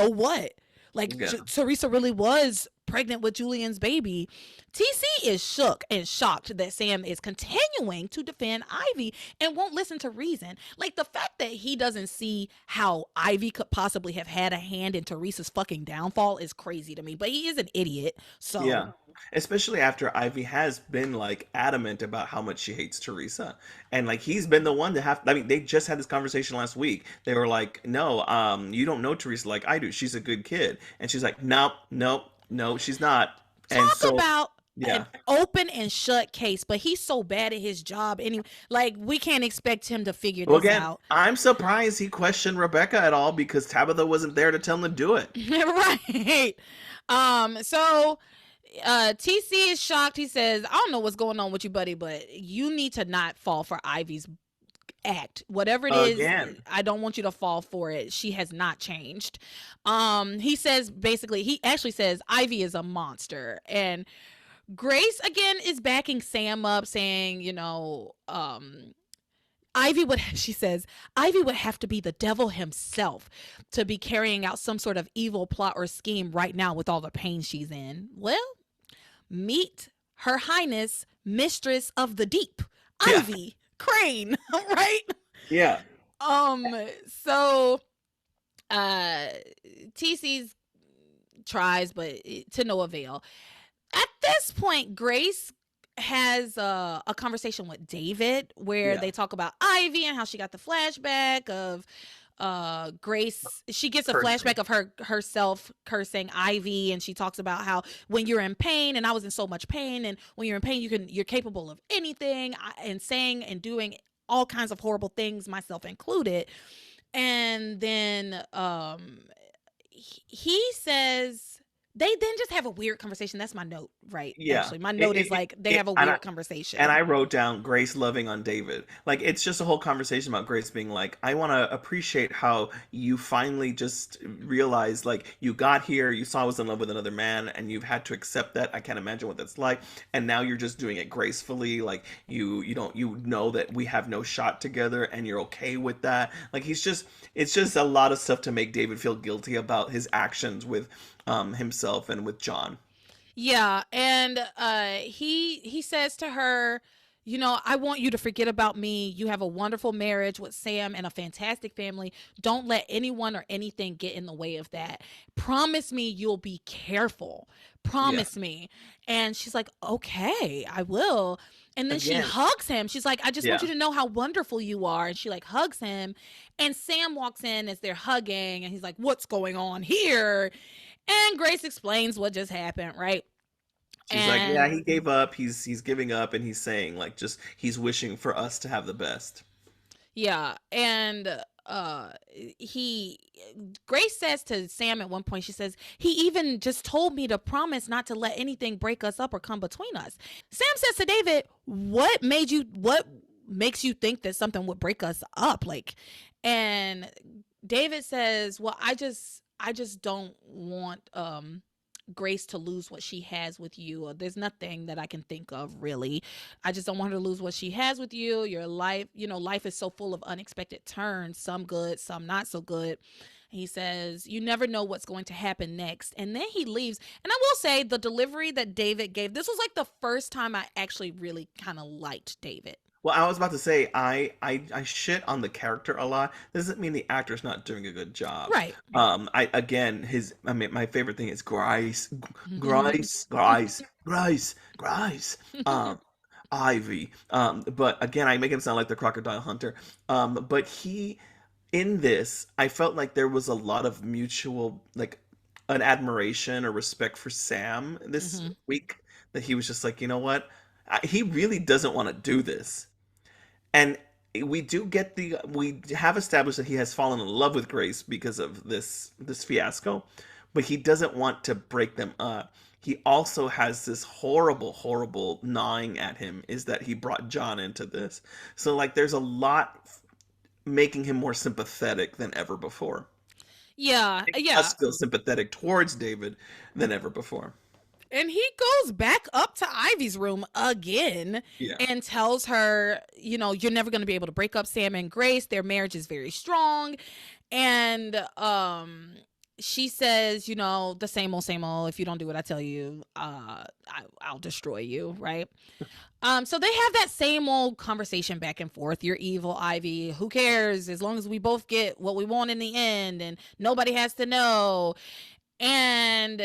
what? Like Yeah. Theresa really was pregnant with Julian's baby. TC is shook and shocked that Sam is continuing to defend Ivy and won't listen to reason. Like the fact that he doesn't see how Ivy could possibly have had a hand in Teresa's fucking downfall is crazy to me. But he is an idiot. Yeah. So Especially after Ivy has been like adamant about how much she hates Teresa. And like he's been the one to have, I mean, they just had this conversation last week. They were like, no, you don't know Teresa like I do. She's a good kid. And she's like, nope, nope, no, she's not. And talk so about yeah. an open and shut case, but he's so bad at his job anyway. Like we can't expect him to figure Well, this again, out. I'm surprised he questioned Rebecca at all because Tabitha wasn't there to tell him to do it. Right. So TC is shocked. He says, I don't know what's going on with you, buddy, but you need to not fall for Ivy's act. Whatever it is, Again. I don't want you to fall for it. She has not changed. He says basically, he actually says Ivy is a monster. And Grace again is backing Sam up, saying, Ivy would, she says, Ivy would have to be the devil himself to be carrying out some sort of evil plot or scheme right now with all the pain she's in. Well, meet Her Highness, Mistress of the Deep, Yeah. Ivy Crane, right? Yeah. Um, so uh TC's tries, but to no avail. At this point, Grace has a conversation with David where Yeah. they talk about Ivy and how she got the flashback of Grace. She gets a Cursing. flashback of herself cursing Ivy, and she talks about how when you're in pain, and I was in so much pain, and when you're in pain you're capable of anything, and saying and doing all kinds of horrible things, myself included. And then he says they then just have a weird conversation. That's my note, right? Yeah. Actually, my note is like they have a And weird and conversation. I wrote down Grace loving on David. Like it's just a whole conversation about Grace being like, I want to appreciate how you finally just realized like you got here, you saw I was in love with another man, and you've had to accept that. I can't imagine what that's like. And now you're just doing it gracefully. Like you don't you know that we have no shot together, and you're okay with that. Like it's just a lot of stuff to make David feel guilty about his actions with himself and with John. Yeah, and he says to her, I want you to forget about me. You have a wonderful marriage with Sam and a fantastic family. Don't let anyone or anything get in the way of that. Promise me you'll be careful. Yeah. Promise me. And she's like, okay, I will. And then she Again. hugs him. She's like, I just want Yeah. you to know how wonderful you are. And she like hugs him. And Sam walks in as they're hugging, and he's like, what's going on here? And Grace explains what just happened, right? She's like, yeah, And he gave up. He's giving up, and he's saying like just he's wishing for us to have the best. yeah, and he Grace says to Sam at one point, she says, he even just told me to promise not to let anything break us up or come between us. Sam says to David, what makes you think that something would break us up? Like, and David says, well, I just don't want Grace to lose what she has with you. There's nothing that I can think of really. I just don't want her to lose what she has with you. Your life, life is so full of unexpected turns, some good, some not so good. He says, you never know what's going to happen next. And then he leaves. And I will say the delivery that David gave, this was like the first time I actually really kind of liked David. Well, I was about to say I shit on the character a lot. Doesn't mean the actor's not doing a good job. Right. I again his I mean my favorite thing is Grice, Grice, Grice, Grice, Grice. Um, Ivy. But again, I make him sound like the crocodile hunter. But he in this, I felt like there was a lot of mutual like an admiration or respect for Sam this hmm week. That he was just like, you know what? He really doesn't want to do this, and we have established that he has fallen in love with Grace because of this fiasco, but he doesn't want to break them up. He also has this horrible gnawing at him is that he brought John into this. So like there's a lot making him more sympathetic than ever before. Yeah. Making Yeah. us feel sympathetic towards David than ever before. And he goes back up to Ivy's room again Yeah. and tells her, you're never going to be able to break up Sam and Grace. Their marriage is very strong. And she says, the same old, same old. If you don't do what I tell you, I'll destroy you, right? So they have that same old conversation back and forth. You're evil, Ivy. Who cares? As long as we both get what we want in the end, and nobody has to know. And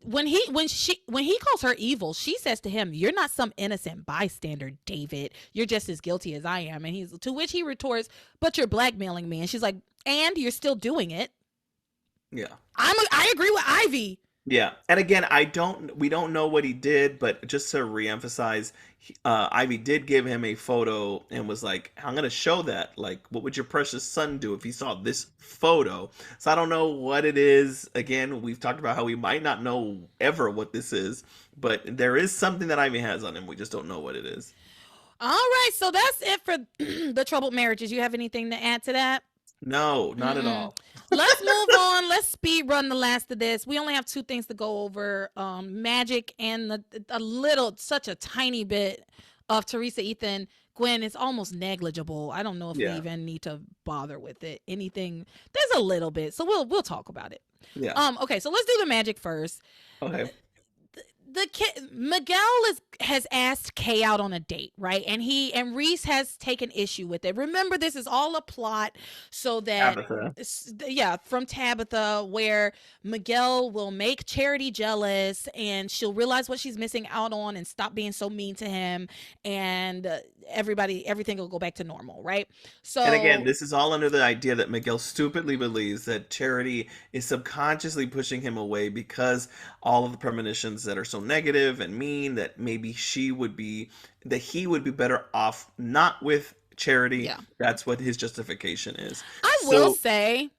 when he calls her evil, she says to him, you're not some innocent bystander, David. You're just as guilty as I am. And he's to which he retorts, but you're blackmailing me. And she's like, and you're still doing it. Yeah. I agree with Ivy. Yeah, and again, we don't know what he did, but just to reemphasize, Ivy did give him a photo and was like, "I'm gonna show that. Like, what would your precious son do if he saw this photo?" So I don't know what it is. Again, we've talked about how we might not know ever what this is, but there is something that Ivy has on him. We just don't know what it is. All right, so that's it for the troubled marriages. You have anything to add to that? No, not at Mm-mm. all. Let's move on. Let's speed run the last of this. We only have two things to go over: magic and a little, such a tiny bit of Theresa, Ethan, Gwen. Is almost negligible. I don't know if we Yeah. even need to bother with it. Anything? There's a little bit, so we'll talk about it. Yeah. Okay, so let's do the magic first. Okay. The kid Miguel has asked Kay out on a date, right? And Reese has taken issue with it. Remember, this is all a plot so that Tabitha. yeah, from Tabitha, where Miguel will make Charity jealous and she'll realize what she's missing out on and stop being so mean to him, and everything will go back to normal, right? And again, So this is all under the idea that Miguel stupidly believes that Charity is subconsciously pushing him away because all of the premonitions that are so negative and mean that maybe that he would be better off not with Charity. yeah, That's what his justification is. I will So, say,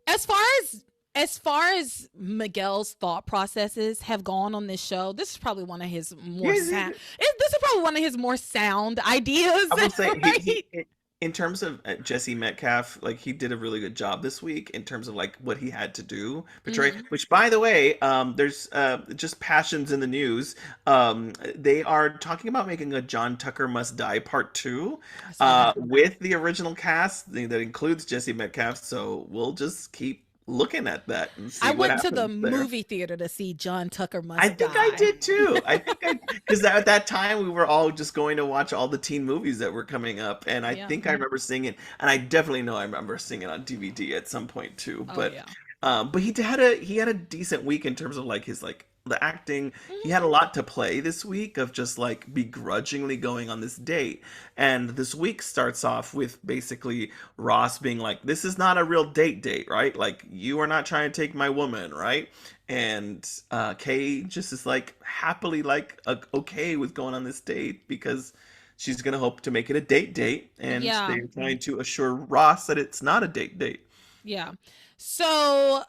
as far as Miguel's thought processes have gone on this show, this is probably one of his more yeah, sound. This is probably one of his more sound ideas, I will say right? in terms of Jesse Metcalf, like he did a really good job this week in terms of like what he had to do portray. Mm-hmm. Which, by the way, there's just passions in the news. They are talking about making a John Tucker Must Die Part Two, I saw that. with the original cast that includes Jesse Metcalf. So we'll just keep looking at that and see I what went to the happens there. movie theater to see John Tucker I Must think I Die. did too. Because at that time we were all just going to watch all the teen movies that were coming up, and I Yeah. think I remember seeing it, and I definitely know I remember seeing it on DVD at some point too. Oh But yeah. he had a decent week in terms of like his like the acting. He had a lot to play this week of just like begrudgingly going on this date, and this week starts off with basically Ross being like, "This is not a real date, right? Like you are not trying to take my woman, right?" And Kay just is like happily like okay with going on this date because she's gonna hope to make it a date, and Yeah. they're trying to assure Ross that it's not a date. Yeah. So,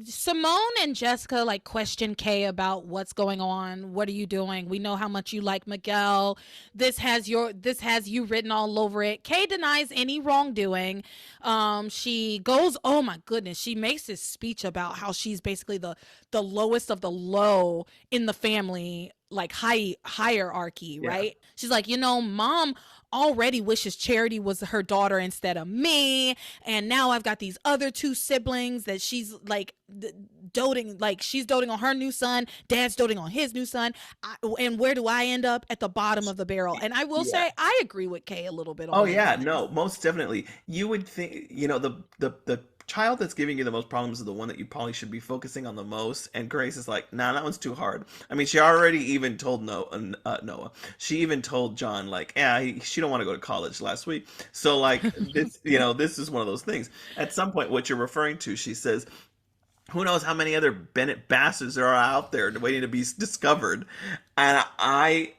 Simone and Jessica like question Kay about what's going on. What are you doing? We know how much you like Miguel. This has you written all over it. Kay denies any wrongdoing. She goes, oh my goodness, she makes this speech about how she's basically the lowest of the low in the family, like hierarchy, Yeah, right? She's like, mom already wishes Charity was her daughter instead of me, and now I've got these other two siblings that she's like doting, like she's doting on her new son, dad's doting on his new son. And where do I end up? At the bottom of the barrel. And I will yeah. say I agree with Kay a little bit Oh on yeah, this. no, most definitely. You would think, the child that's giving you the most problems is the one that you probably should be focusing on the most. And Grace is like, nah, that one's too hard. I mean, she already even told Noah. She even told John like, yeah, she don't want to go to college last week. So like this, this is one of those things. At some point, what you're referring to, she says, who knows how many other Bennett bastards there are out there waiting to be discovered, and I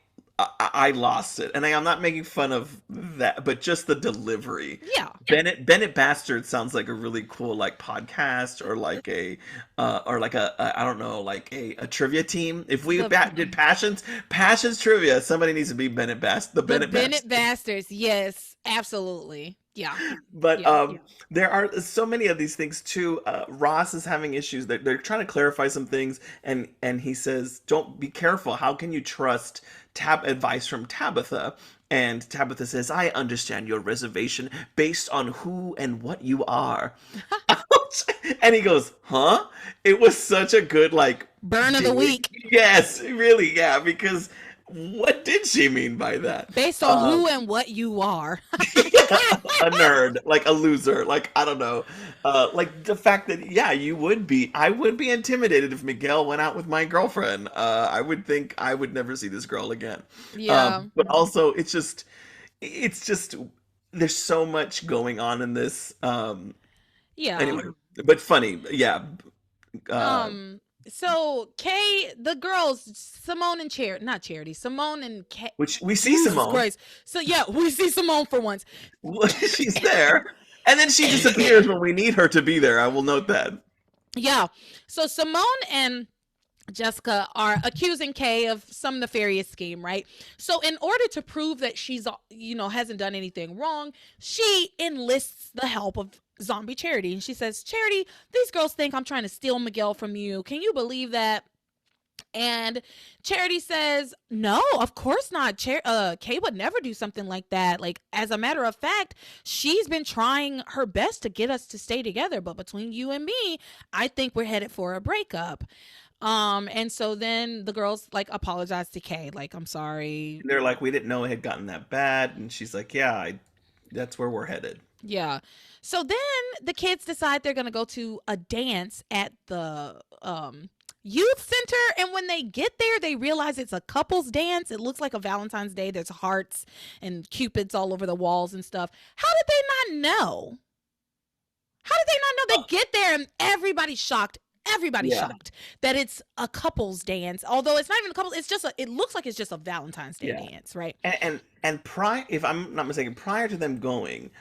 lost it, and I'm not making fun of that, but just the delivery. Yeah. Bennett Bastard sounds like a really cool like podcast or like a I don't know, like a trivia team. If we The did passions trivia, somebody needs to be the the Bennett Bennett Bastard. Bastards. Yes, absolutely. Yeah. But Yeah. there are so many of these things too. Ross is having issues. They're trying to clarify some things, and he says, "Don't be careful. How can you trust advice from Tabitha?" And Tabitha says, "I understand your reservation based on who and what you are." And he goes, "Huh?" It was such a good like Burn of the dig. week. Yes, really, yeah. Because what did she mean by that? Based on Um, who and what you are. a nerd, like a loser, like I don't know, like the fact that yeah, I would be intimidated if Miguel went out with my girlfriend. I would think I would never see this girl again. Yeah. But also, it's just there's so much going on in this. Yeah. Anyway, but funny, yeah. Uh, Um. So Kay, the girls, Simone and not Charity, Simone and Kay. which we see Jesus Simone, Christ. So yeah, we see Simone for once. she's there, and then she disappears when we need her to be there. I will note that. Yeah. So Simone and Jessica are accusing Kay of some nefarious scheme, right? So in order to prove that she's, hasn't done anything wrong, she enlists the help of zombie Charity. And she says, Charity, these girls think I'm trying to steal Miguel from you. Can you believe that? And Charity says, no, of course not. Kay would never do something like that. Like, as a matter of fact, she's been trying her best to get us to stay together. But between you and me, I think we're headed for a breakup. And so then the girls like apologize to Kay, like, I'm sorry. They're like, we didn't know it had gotten that bad, and she's like, yeah, that's where we're headed. Yeah. So then the kids decide they're gonna go to a dance at the youth center, and when they get there, they realize it's a couples dance. It looks like a Valentine's Day. There's hearts and cupids all over the walls and stuff. How did they not know? How did they not know? They get there and everybody's shocked. Everybody's shocked that it's a couples dance, although it's not even a couple. It's just it looks like it's just a Valentine's Day dance, right? And prior, if I'm not mistaken, prior to them going,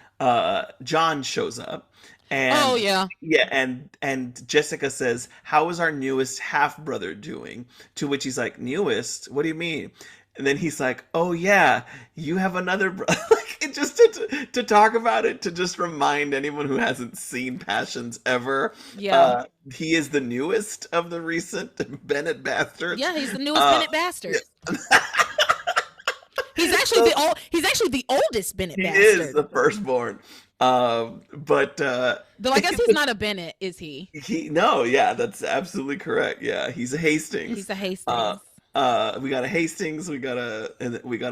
John shows up, and and Jessica says, "How is our newest half brother doing?" To which he's like, "Newest? What do you mean?" And then he's like, "Oh yeah, you have another brother." Like, it just to talk about it, to just remind anyone who hasn't seen Passions ever. Yeah. He is the newest of the recent Bennett bastards. Yeah, he's the newest Bennett bastard. Yeah. He's actually the oldest Bennett bastard. He is the firstborn. But though I guess he's not a Bennett, is he? That's absolutely correct. Yeah, he's a Hastings. He's a Hastings. We got a Hastings, we got a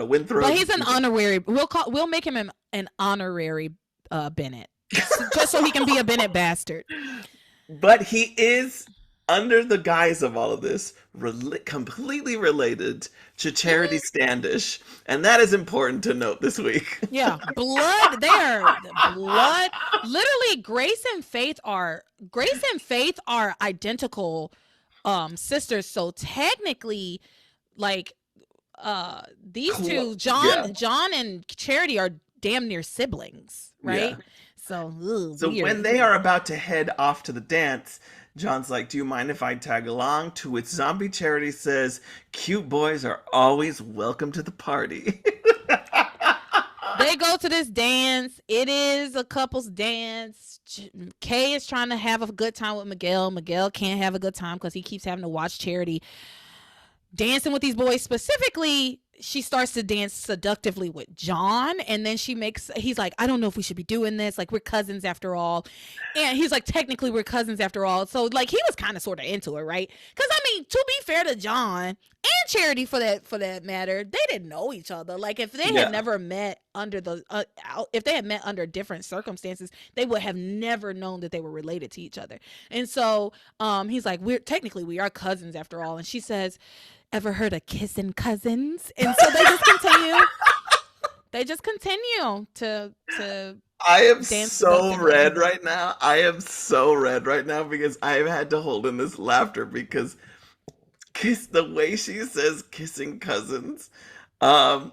Winthrop. But he's an honorary. We'll make him an honorary Bennett, just so he can be a Bennett bastard. But he is, under the guise of all of this, completely related to Charity Standish, and that is important to note this week. Yeah, blood. They are blood. Literally, Grace and Faith are identical sisters. So technically, like these two, John and Charity, are damn near siblings, right? Yeah. So weird. When they are about to head off to the dance, John's like, "Do you mind if I tag along?" To which zombie Charity says, "Cute boys are always welcome to the party." They go to this dance. It is a couple's dance. Kay is trying to have a good time with Miguel. Miguel can't have a good time because he keeps having to watch Charity dancing with these boys. Specifically, she starts to dance seductively with John, and then he's like, "I don't know if we should be doing this. Like, we're cousins after all." And he's like, "Technically, we're cousins after all." So, like, he was kind of sort of into it, right? Because, I mean, to be fair to John and Charity, for that matter, they didn't know each other. Like, if they had never met under if they had met under different circumstances, they would have never known that they were related to each other. And so, he's like, we are cousins after all. And she says, "Ever heard of kissing cousins?" And so they just continue. They just continue to. I am so red right now. I am so red right now because I have had to hold in this laughter because the way she says "kissing cousins" was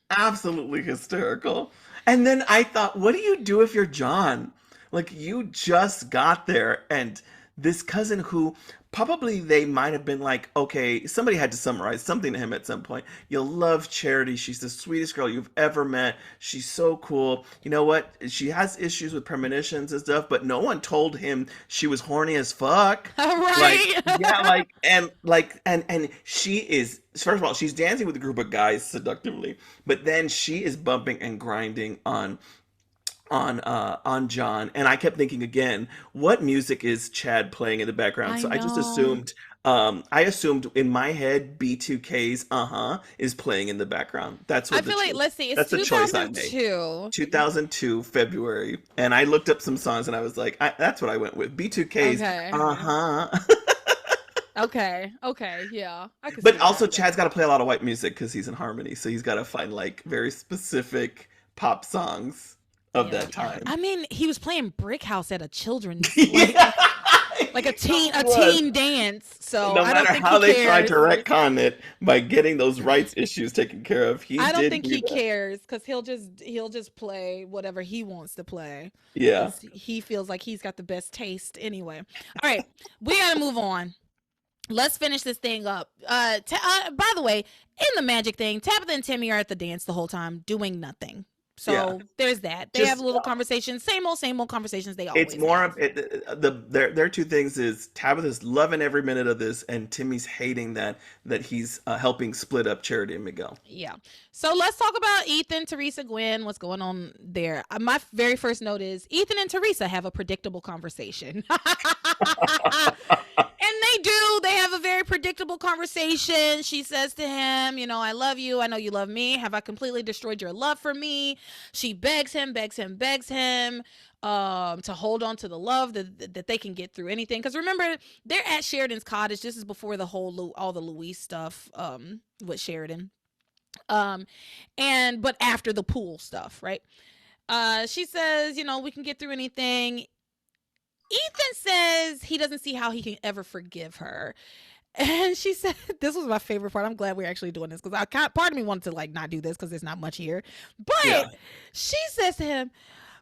absolutely hysterical. And then I thought, what do you do if you're John? Like, you just got there, and this cousin who probably they might have been like, okay, somebody had to summarize something to him at some point. You'll love Charity. She's the sweetest girl you've ever met. She's so cool. You know what? She has issues with premonitions and stuff, but no one told him she was horny as fuck. Right. And she is, first of all, she's dancing with a group of guys seductively, but then she is bumping and grinding on John, and I kept thinking again, what music is Chad playing in the background? I just assumed, in my head, B2K's is playing in the background. That's what I feel like. Let's see, it's 2002. 2002 February, and I looked up some songs, and I was like, that's what I went with. B2K's Okay, yeah. But also, Chad's got to play a lot of white music because he's in harmony, so he's got to find like very specific pop songs of that time. I mean, he was playing Brick House at a children's like a He teen was. dance. So No I don't matter think how he they tried cares. to retcon it by getting those rights issues taken care of, he I don't did think do he that. cares because he'll just play whatever he wants to play Yeah. because he feels like he's got the best taste anyway. All right, we gotta move on. Let's finish this thing up. By the way, in the magic thing, Tabitha and Timmy are at the dance the whole time doing nothing. Yeah. So there's that. They have Just little conversations, same old conversations they it's always more have. of it, their two things is Tabitha's loving every minute of this, and Timmy's hating that he's helping split up Charity and Miguel. Yeah. So let's talk about Ethan, Theresa, Gwen. What's going on there? My very first note is Ethan and Theresa have a predictable conversation. And they do. They have a very predictable conversation. She says to him, I love you. I know you love me. Have I completely destroyed your love for me? She begs him to hold on to the love that they can get through anything. Because remember, they're at Sheridan's cottage. This is before the whole all the Louise stuff with Sheridan. But after the pool stuff, right? She says, we can get through anything. Ethan says he doesn't see how he can ever forgive her. And she said, this was my favorite part. I'm glad we're actually doing this because part of me wanted to not do this because there's not much here. Yeah. But she says to him,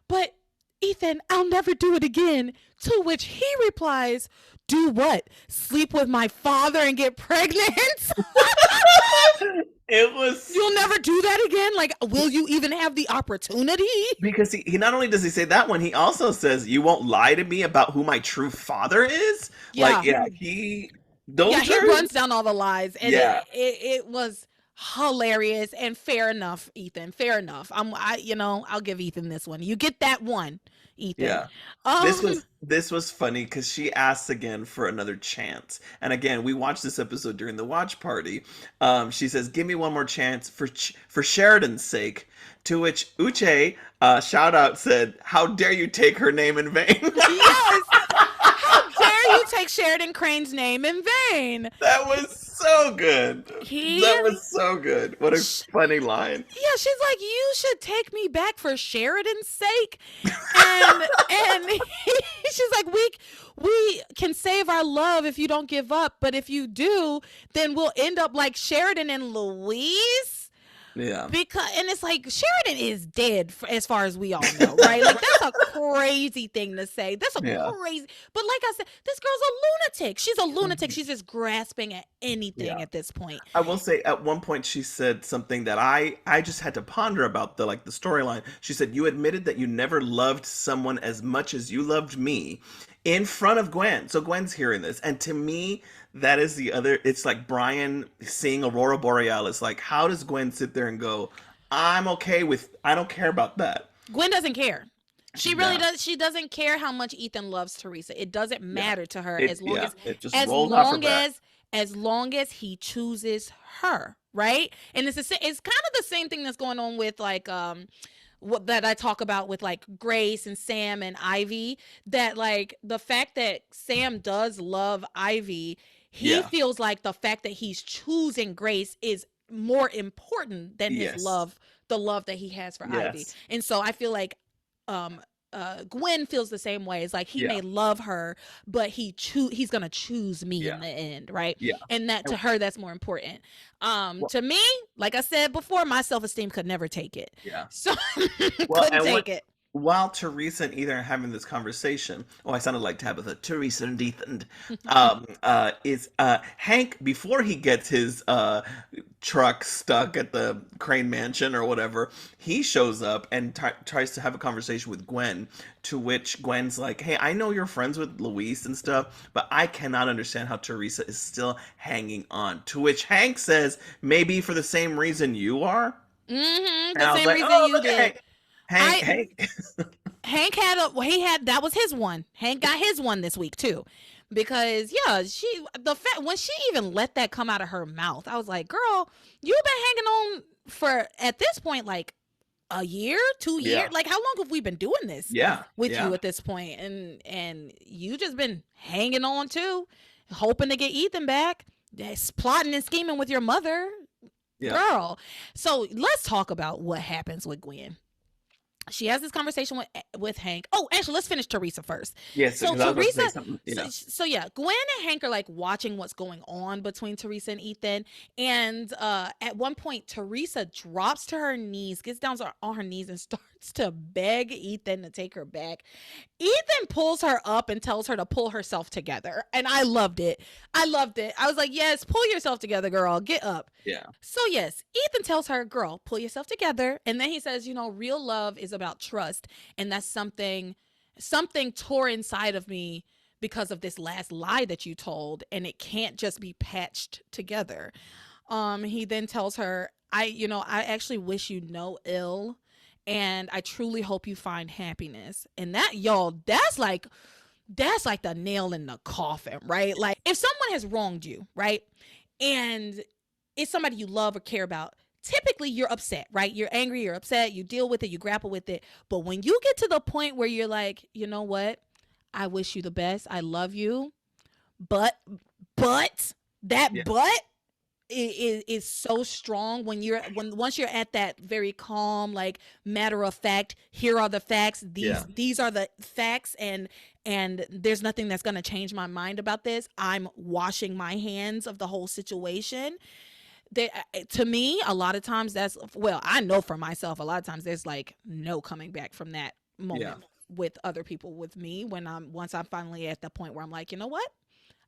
but Ethan, I'll never do it again. To which he replies, do what? Sleep with my father and get pregnant? It was You'll never do that again? Like, will you even have the opportunity? because he not only does he say that one, he also says, "You won't lie to me about who my true father is." Yeah. He He runs down all the lies, and Yeah. it was hilarious and fair enough, Ethan. Fair enough. I'll give Ethan this one. You get that one, Ethan. Yeah. This was funny because she asks again for another chance, and again we watched this episode during the watch party. She says, "Give me one more chance for Sheridan's sake." To which Uche, shout out, said, "How dare you take her name in vain?" Yes. How dare you take Sheridan Crane's name in vain? That was so good. That was so good. What a funny line. Yeah, she's like, you should take me back for Sheridan's sake. And she's like, we can save our love if you don't give up, but if you do, then we'll end up like Sheridan and Louise. Yeah. And it's like Sheridan is dead as far as we all know, right? Like that's a crazy thing to say. That's crazy. But like I said, this girl's a lunatic. She's a lunatic. She's just grasping at anything at this point. I will say at one point she said something that I just had to ponder about the storyline. She said, "You admitted that you never loved someone as much as you loved me," in front of Gwen. So Gwen's hearing this, and to me, that is it's like Brian seeing Aurora Borealis. Like, how does Gwen sit there and go, I don't care about that. Gwen doesn't care. She really does. She doesn't care how much Ethan loves Theresa. It doesn't matter to her as long as he chooses her, right? And it's kind of the same thing that's going on with what that I talk about with like Grace and Sam and Ivy, that like the fact that Sam does love Ivy, he feels like the fact that he's choosing Grace is more important than his love, the love that he has for Ivy. And so I feel like Gwen feels the same way. It's like he may love her, but he's gonna choose me in the end, right? Yeah. And that to her, that's more important. To me, like I said before, my self-esteem could never take it. Yeah. So couldn't take it. While Theresa and Ethan are having this conversation, I sounded like Tabitha. Theresa and Ethan, is Hank, before he gets his truck stuck at the Crane Mansion or whatever, he shows up and tries to have a conversation with Gwen. To which Gwen's like, "Hey, I know you're friends with Louise and stuff, but I cannot understand how Theresa is still hanging on." To which Hank says, "Maybe for the same reason you are." Mm-hmm. The same reason you did. Hank that was his one. Hank got his one this week too, because when she even let that come out of her mouth, I was like, girl, you've been hanging on for at this point like a year, 2 years. Like, how long have we been doing this? With you at this point, and you just been hanging on too, hoping to get Ethan back, plotting and scheming with your mother, girl. So let's talk about what happens with Gwen. she has this conversation with Hank. Oh, actually, let's finish Theresa first. Yes, So because I was about to Theresa, say something. Yeah. so yeah, Gwen and Hank are like watching what's going on between Theresa and Ethan, and at one point, Theresa drops to her knees, gets down on her knees, and starts to beg Ethan to take her back. Ethan pulls her up and tells her to pull herself together, and I loved it. I loved it. I was like, yes, pull yourself together, girl. Get up. Yeah. So yes, Ethan tells her, "Girl, pull yourself together." And then he says, "Real love is about trust, and that's something tore inside of me because of this last lie that you told, and it can't just be patched together." He then tells her, I actually wish you no ill, and I truly hope you find happiness." And that, y'all, that's like the nail in the coffin, right? Like, if someone has wronged you, right? And it's somebody you love or care about, typically you're upset, right? You're angry, you're upset, you deal with it, you grapple with it. But when you get to the point where you're like, you know what? I wish you the best. I love you. But, but, that Yeah. but is so strong once you're at that very calm, like, matter of fact, here are the facts, Yeah. these are the facts, and there's nothing that's going to change my mind about this. I'm washing my hands of the whole situation. To me, a lot of times that's, well, I know for myself, a lot of times there's like no coming back from that Yeah. moment with other people. With me, once I'm finally at the point where I'm like, you know what,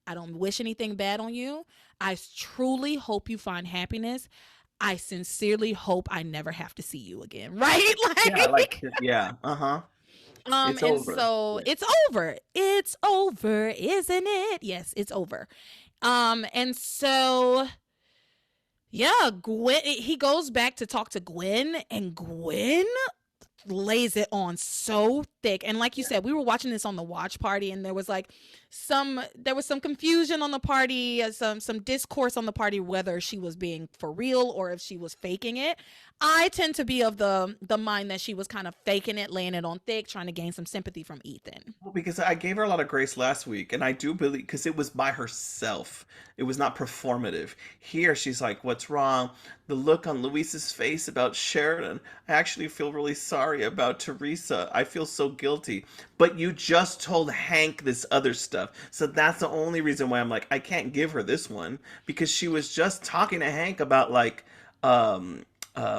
I don't wish anything bad on you. I truly hope you find happiness. I sincerely hope I never have to see you again. Right? Yeah. Like, Like, yeah. Uh-huh. It's and over. so Yeah. it's over. It's over, isn't it? Yes, it's over. And so yeah, Gwen, he goes back to talk to Gwen, and Gwen lays it on so thick. And like you Yeah. said, we were watching this on the watch party, and there was some confusion on the party, some discourse on the party, whether she was being for real or if she was faking it. I tend to be of the mind that she was kind of faking it, laying it on thick, trying to gain some sympathy from Ethan. Well, because I gave her a lot of grace last week, and I do believe because it was by herself. It was not performative. Here, she's like, "What's wrong?" The look on Luis's face about Sheridan. I actually feel really sorry about Theresa. I feel so guilty. But you just told Hank this other stuff. So that's the only reason why I'm like, I can't give her this one because she was just talking to Hank about like um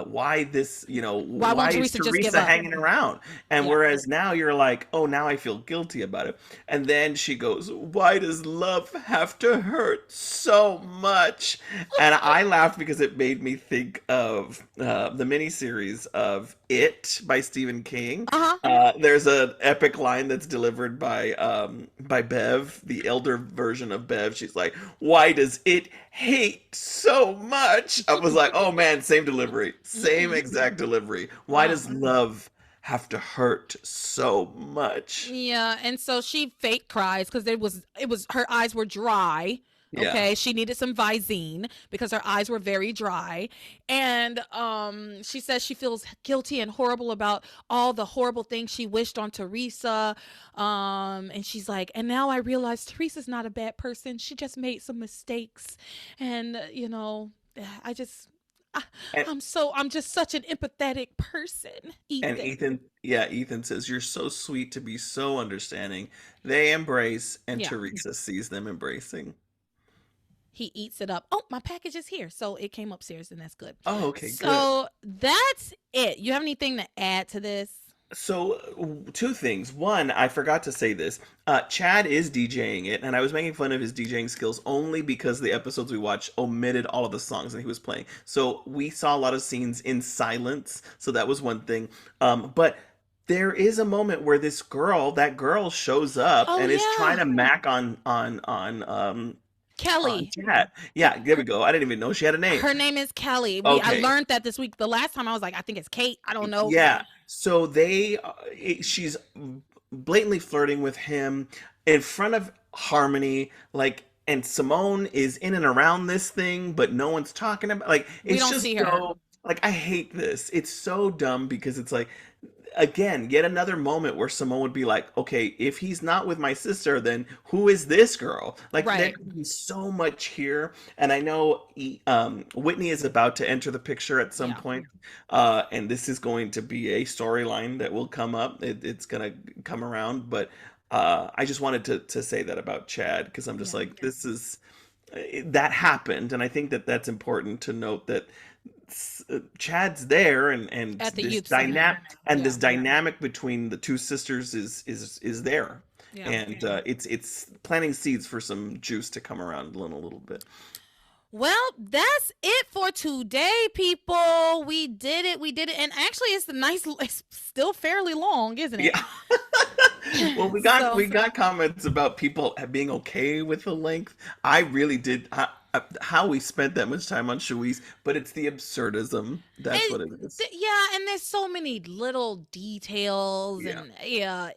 why this, Why why won't is Teresa just give Theresa up? hanging around? And Yeah. whereas now you're like, oh, now I feel guilty about it. And then she goes, why does love have to hurt so much? And I laughed because it made me think of the miniseries of It by Stephen King. Uh huh. There's an epic line that's delivered by Bev, the elder version of Bev. She's like, "Why does it hate so much?" I was like, "Oh man, same delivery, same Mm-hmm. exact delivery. Why Uh, does love have to hurt so much?" Yeah, and so she fake cries because it was her eyes were dry. Yeah. Okay, she needed some Visine because her eyes were very dry, and she says she feels guilty and horrible about all the horrible things she wished on Theresa. And she's like, and now I realize Teresa's not a bad person. She just made some mistakes, and I just. I, And I'm just such an empathetic person, and Ethan. Ethan, yeah, Ethan says, "You're so sweet to be so understanding." They embrace, and Yeah. Teresa sees them embracing. He eats it up. Oh, my package is here. So it came upstairs, and that's good. Oh, okay, good. So that's it. You have anything to add to this? So, two things. One, I forgot to say this. Chad is DJing it, and I was making fun of his DJing skills only because the episodes we watched omitted all of the songs that he was playing. So we saw a lot of scenes in silence. So that was one thing. But there is a moment where that girl shows up Oh, and is trying yeah. to mac on Kelly. Chad. Yeah, there we go. I didn't even know she had a name. Her name is Kelly. I Okay. learned that this week. The last time I was like, I think it's Kate. I don't know. Yeah. So she's blatantly flirting with him in front of Harmony, like, and Simone is in and around this thing, but no one's talking about, like, We it's don't just see her. so, like, I hate this. It's so dumb because it's like, again, yet another moment where someone would be like, okay, if he's not with my sister, then who is this girl? Like, there Right. could be so much here. And I know Whitney is about to enter the picture at some Yeah. point, and this is going to be a storyline that will come up. It's going to come around, but I just wanted to say that about Chad because I'm just Yeah. like, this is that happened, and I think that that's important to note that Chad's there, and At the this youth center. this Yeah. dynamic between the two sisters is there, Yeah. and it's planting seeds for some juice to come around in a little bit. Well, that's it for today, people. We did it. We did it. And actually, it's it's still fairly long, isn't it? Yeah. Well, So, we got comments about people being okay with the length. I really did. How we spent that much time on Shawise, but it's the absurdism. That's what it is. yeah, and there's so many little details, Yeah. and yeah,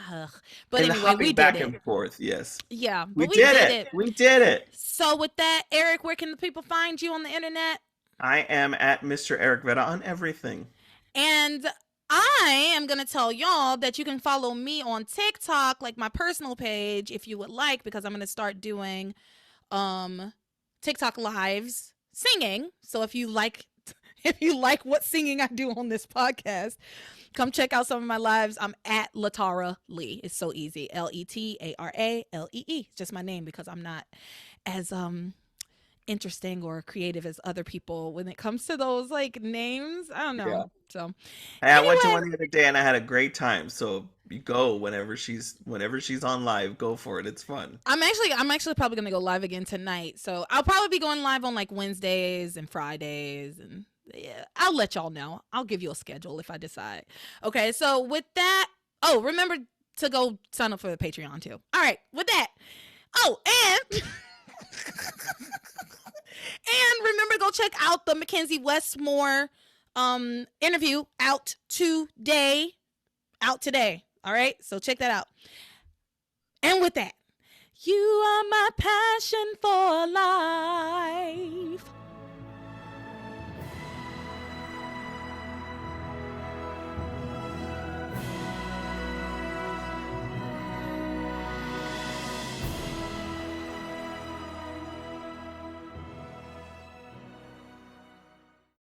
ugh. But And the anyway, we hopping did back it. and forth. Yes, Yeah, we but we did did it. it. We did it. So with that, Eric, where can the people find you on the internet? I am at Mr. Eric Vetta on everything. And I am going to tell y'all that you can follow me on TikTok, like my personal page, if you would like, because I'm going to start doing TikTok lives singing. So if you like what singing I do on this podcast, come check out some of my lives. I'm at Latara Lee. It's so easy. LETARALEE. It's just my name because I'm not as interesting or creative as other people when it comes to those like names. I don't Yeah. know. So Hey, I went to anyway, one the other day and I had a great time. So you go whenever she's on live, go for it. It's fun. I'm actually probably gonna go live again tonight. So I'll probably be going live on like Wednesdays and Fridays, and yeah, I'll let y'all know. I'll give you a schedule if I decide. Okay, so with that, oh, remember to go sign up for the Patreon too. All right, with that, oh, and and remember, go check out the Mackenzie Westmore interview out today. Out today. All right. So check that out. And with that, you are my passion for life.